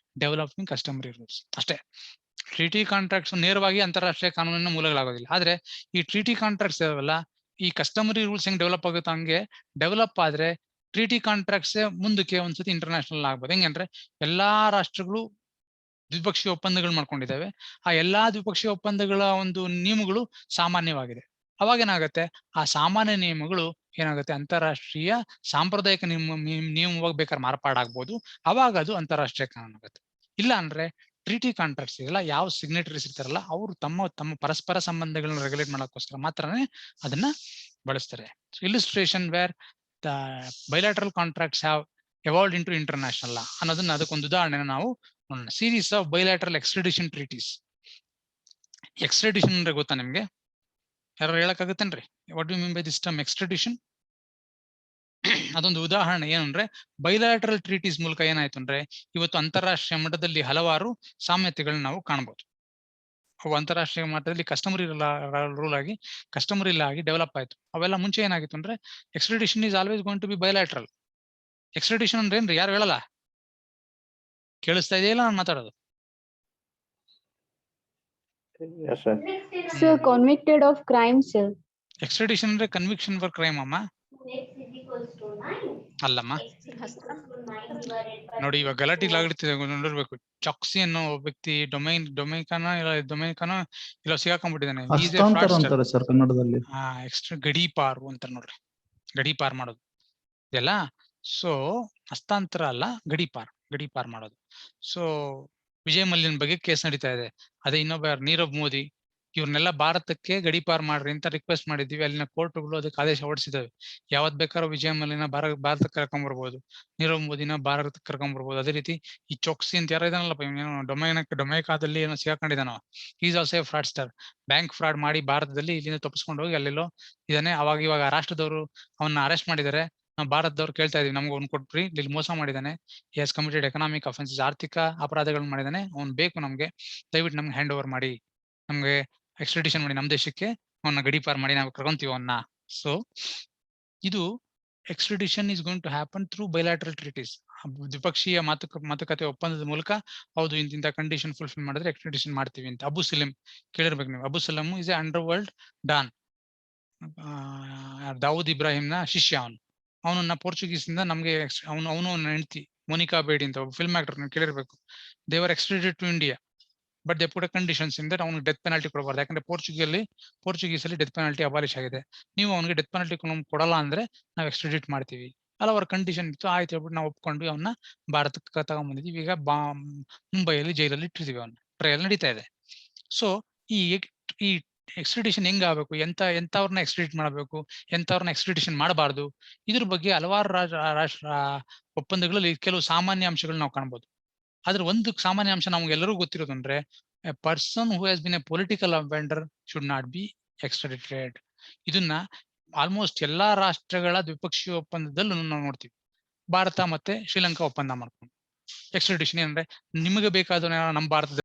developing customary rules. ಅಷ್ಟೇ. Treaty contracts ನೇರವಾಗಿ ಅಂತಾರಾಷ್ಟ್ರೀಯ ಕಾನೂನಿನ ಮೂಲಗಳಾಗೋದಿಲ್ಲ. ಆದ್ರೆ ಈ treaty contracts ಇದಾವಲ್ಲ, ಈ customary rules ಹೆಂಗ್ develop ಆಗುತ್ತೆ ಹಂಗೆ ಡೆವಲಪ್ ಆದ್ರೆ ಟ್ರೀಟಿ ಕಾಂಟ್ರಾಕ್ಟ್ಸ್ ಮುಂದಕ್ಕೆ ಒಂದ್ಸತಿ ಇಂಟರ್ನ್ಯಾಷನಲ್ ಆಗ್ಬೋದು. ಹೆಂಗಂದ್ರೆ ಎಲ್ಲಾ ರಾಷ್ಟ್ರಗಳು ದ್ವಿಪಕ್ಷೀಯ ಒಪ್ಪಂದಗಳು ಮಾಡ್ಕೊಂಡಿದ್ದಾವೆ. ಆ ಎಲ್ಲಾ ದ್ವಿಪಕ್ಷೀಯ ಒಪ್ಪಂದಗಳ ಒಂದು ನಿಯಮಗಳು ಸಾಮಾನ್ಯವಾಗಿದೆ. ಅವಾಗ ಏನಾಗುತ್ತೆ, ಆ ಸಾಮಾನ್ಯ ನಿಯಮಗಳು ಏನಾಗುತ್ತೆ, ಅಂತಾರಾಷ್ಟ್ರೀಯ ಸಾಂಪ್ರದಾಯಿಕ ನಿಯಮವಾಗಿ ಬೇಕಾದ್ರೆ ಮಾರ್ಪಾಡಾಗ್ಬೋದು. ಅವಾಗ ಅದು ಅಂತಾರಾಷ್ಟ್ರೀಯ ಕಾನೂನು ಆಗುತ್ತೆ. ಇಲ್ಲ ಅಂದ್ರೆ ಟ್ರೀಟಿ ಕಾಂಟ್ರಾಕ್ಟ್ಸ್ ಇದೆಲ್ಲ, ಯಾವ ಸಿಗ್ನೇಟರೀಸ್ ಇರ್ತಾರಲ್ಲ ಅವರು ತಮ್ಮ ಪರಸ್ಪರ ಸಂಬಂಧಗಳನ್ನ ರೆಗ್ಯುಲೇಟ್ ಮಾಡೋಕ್ಕೋಸ್ಕರ ಮಾತ್ರನೇ ಅದನ್ನ ಬಳಸ್ತಾರೆ. Illustration where the bilateral contracts have evolved into international law ಅನ್ನೋದನ್ನ ಅದಕ್ಕೊಂದು ಉದಾಹರಣೆನ ನಾವು ನೋಡೋಣ. Series of bilateral extradition treaties. Extradition ಅಂದ್ರೆ ಗೊತ್ತಾ ನಿಮ್ಗೆ? ಯಾರು ಹೇಳಕ್ಕಾಗತ್ತೇನ್ರಿ? What do you mean by this term extradition? ಅದೊಂದು ಉದಾಹರಣೆ ಏನಂದ್ರೆ, ಬೈಲಾಟರಲ್ ಟ್ರೀಟೀಸ್ ಮೂಲಕ ಏನಾಯ್ತು ಅಂದ್ರೆ ಇವತ್ತು ಅಂತಾರಾಷ್ಟ್ರೀಯ ಮಟ್ಟದಲ್ಲಿ ಹಲವಾರು ಸಾಮ್ಯತೆಗಳನ್ನ ನಾವು ಕಾಣಬಹುದು. ಅವು ಅಂತಾರಾಷ್ಟ್ರೀಯ ಮಟ್ಟದಲ್ಲಿ ಕಸ್ಟಮರಿ ರೂಲ್ ಆಗಿ ಕಸ್ಟಮರಿ ಲಾ ಆಗಿ ಡೆವಲಪ್ ಆಯ್ತು. ಅವೆಲ್ಲ ಮುಂಚೆ ಏನಾಗಿತ್ತು ಅಂದ್ರೆ extradition is always going to be bilateral. Extradition ಅಂದ್ರೆ ಏನ್ರಿ? ಯಾರು ಹೇಳಲ್ಲ? ಕೇಳಿಸ್ತಾ ಇದೆಯಲ್ಲ ನಾನು ಮಾತಾಡೋದು? Sir, convicted of crime, sir. Extradition ಅಂದ್ರೆ ಕನ್ವಿಕ್ಷನ್ ಫಾರ್ ಕ್ರೈಮ್ ಅಮ್ಮ, ಅಲ್ಲಮ್ಮ. ನೋಡಿ, ಇವಾಗ ಗಲಾಟೆಗಳಾಗ್ತಿದೆ, ನೋಡಿರ್ಬೇಕು. ಚಾಕ್ಸಿ ಅನ್ನೋ ವ್ಯಕ್ತಿ ಡೊಮೈಕಾನೋ ಇಲ್ಲ ಸಿಗಾಕೊಂಡ್ಬಿಟ್ಟಿದ್ದಾನೆ. ಹಸ್ತಾಂತರ ಅಂತಾರೆ ಸರ್ ಕನ್ನಡದಲ್ಲಿ. ಗಡೀಪಾರು ಅಂತಾರೆ ನೋಡ್ರಿ, ಗಡೀಪಾರ್ ಮಾಡೋದು ಇದೆಲ್ಲ. ಸೊ ಹಸ್ತಾಂತರ ಅಲ್ಲ, ಗಡೀಪಾರ್ ಮಾಡೋದು. ಸೊ ವಿಜಯ್ ಮಲ್ಯನ್ ಬಗ್ಗೆ ಕೇಸ್ ನಡೀತಾ ಇದೆ. ಅದೇ ಇನ್ನೊಬ್ಬ ನೀರವ್ ಮೋದಿ, ಇವ್ರನ್ನೆಲ್ಲ ಭಾರತಕ್ಕೆ ಗಡೀಪಾರ್ ಮಾಡ್ರಿ ಅಂತ ರಿಕ್ವೆಸ್ಟ್ ಮಾಡಿದ್ವಿ. ಅಲ್ಲಿನ ಕೋರ್ಟ್ಗಳು ಅದಕ್ಕೆ ಆದೇಶ ಹೊರಡಿಸಿದಾವೆ. ಯಾವತ್ ಬೇಕಾದ್ರೂ ವಿಜಯ್ ಮಲ್ಯನ ಭಾರತಕ್ಕೆ ಕರ್ಕೊಂಡ್ ಬರ್ಬೋದು, ನೀರವ್ ಮೋದಿನ ಭಾರತಕ್ಕೆ ಕರ್ಕೊಂಡ್ ಬರ್ಬೋದು. ಅದೇ ರೀತಿ ಈ ಚೋಕ್ಸಿ ಅಂತ ಯಾರು ಇದಾನಲ್ಲಪ್ಪ, ಇವನೇನೋ ಡೊಮೈಕಾದಲ್ಲಿ ಏನೋ ಸಿಗಾಕೊಂಡಿದ್ದಾನೋ, is also a fraudster. Bank fraud ಮಾಡಿ ಭಾರತದಲ್ಲಿ ಇಲ್ಲಿಂದ ತಪ್ಪಿಸ್ಕೊಂಡು ಹೋಗಿ ಅಲ್ಲೆಲ್ಲೋ ಇದಾನೆ. ಇವಾಗ ರಾಷ್ಟ್ರದವರು ಅವನ್ನ ಅರೆಸ್ಟ್ ಮಾಡಿದ್ದಾರೆ. ನಾವು ಭಾರತದವ್ರು ಕೇಳ್ತಾ ಇದೀವಿ, ನಮ್ಗೆ ಅವ್ನು ಕೊಟ್ರಿ, ಇಲ್ಲಿ ಮೋಸ ಮಾಡಿದಾನೆ, he has committed economic offences, ಆರ್ಥಿಕ ಅಪರಾಧಗಳನ್ನ ಮಾಡಿದಾನೆ, ಅವ್ನು ಬೇಕು ನಮ್ಗೆ, ದಯವಿಟ್ಟು ನಮ್ಗೆ ಹ್ಯಾಂಡ್ ಓವರ್ ಮಾಡಿ, ನಮ್ಗೆ ಎಕ್ಸ್ಟ್ರಡಿಷನ್ ಮಾಡಿ, ನಮ್ಮ ದೇಶಕ್ಕೆ ಅವನ್ನ ಗಡೀಪಾರ್ ಮಾಡಿ ನಾವು ಕರ್ಕೊಂತೀವಿ ಅವನ್ನ. ಸೊ ಇದು extradition is going to happen through bilateral treaties. ದ್ವಿಪಕ್ಷೀಯ ಮಾತುಕತೆ ಒಪ್ಪಂದದ ಮೂಲಕ ಹೌದು ಇಂತಿಂತ ಕಂಡೀಷನ್ ಫುಲ್ಫಿಲ್ ಮಾಡಿದ್ರೆ ಎಕ್ಸ್ಟ್ರಡಿಷನ್ ಮಾಡ್ತೀವಿ ಅಂತ. ಅಬು ಸಲೀಂ ಕೇಳಿರ್ಬೇಕು ನೀವು. Abu Salim is a underworld don, Dawood ಇಬ್ರಾಹಿಂನ ಶಿಷ್ಯ. ಅವನನ್ನ ಪೋರ್ಚುಗೀಸ್ ಇಂದ ನಮ್ಗೆ ಅವನು ಹೆಂಡತಿ ಮೋನಿಕಾ ಬೇಡಿ ಅಂತ ಒಬ್ಬ ಫಿಲ್ಮ್ ಆಕ್ಟರ್ ಕೇಳಿರ್ಬೇಕು. They were extradited to India, but they put conditions in that ಅವ್ನಿಗೆ ಡೆತ್ ಪೆನಾಲ್ಟಿ ಕೊಡಬಾರ್ದು. ಯಾಕಂದ್ರೆ ಪೋರ್ಚುಗೀಸ್ ಅಲ್ಲಿ ಡೆತ್ ಪೆನಾಲ್ಟಿ ಅಬಾಲಿಷ್ ಆಗಿದೆ. ನೀವು ಅವ್ನಿಗೆ ಡೆತ್ ಪೆನಾಲ್ಟಿ ಕೊಡಲ್ಲ ಅಂದ್ರೆ ನಾವು ಎಕ್ಸ್ಟ್ರಡಿಟ್ ಮಾಡ್ತೀವಿ. ಹಲವಾರು ಕಂಡೀಷನ್ ಇತ್ತು. ಆಯ್ತು ಹೇಳ್ಬಿಟ್ಟು ನಾವು ಒಪ್ಕೊಂಡು ಅವನ್ನ ಭಾರತಕ್ಕೆ ತಗೊಂಡ್ಬಂದಿದ್ದೀವಿ. ಈಗ ಮುಂಬೈಯಲ್ಲಿ ಜೈಲಲ್ಲಿ ಇಟ್ಟಿದ್ದೀವಿ. ಅವನ್ನ ಟ್ರಯಲ್ ನಡೀತಾ ಇದೆ. ಸೊ ಈ ಎಕ್ಸ್ಟ್ರಡಿಷನ್ ಹೆಂಗ್ ಆಗ್ಬೇಕು, ಎಂತವ್ರನ್ನ ಎಕ್ಸ್ಟ್ರಡಿಟ್ ಮಾಡಬೇಕು, ಎಂತವ್ರನ್ನ ಎಕ್ಸ್ಟ್ರಡಿಷನ್ ಮಾಡಬಾರ್ದು, ಇದ್ರ ಬಗ್ಗೆ ಹಲವಾರು ರಾಷ್ಟ್ರ ಒಪ್ಪಂದಗಳಲ್ಲಿ ಕೆಲವು ಸಾಮಾನ್ಯ ಅಂಶಗಳು ನಾವು ಕಾಣಬಹುದು. ಆದ್ರೆ ಒಂದು ಸಾಮಾನ್ಯ ಅಂಶ ನಮ್ಗೆ ಎಲ್ಲರಿಗೂ ಗೊತ್ತಿರೋದು ಅಂದ್ರೆ, a person who has been a political offender should not be extradited. ಇದನ್ನ ಆಲ್ಮೋಸ್ಟ್ ಎಲ್ಲಾ ರಾಷ್ಟ್ರಗಳ ದ್ವಿಪಕ್ಷೀಯ ಒಪ್ಪಂದದಲ್ಲೂ ನಾವು ನೋಡ್ತೀವಿ. ಭಾರತ ಮತ್ತೆ ಶ್ರೀಲಂಕಾ ಒಪ್ಪಂದ ಮಾಡ್ಕೊಂಡು ಎಕ್ಸ್ಟ್ರಡಿಷನ್ ಏನಂದ್ರೆ, ನಿಮಗೆ ಬೇಕಾದ ನಮ್ಮ ಭಾರತದ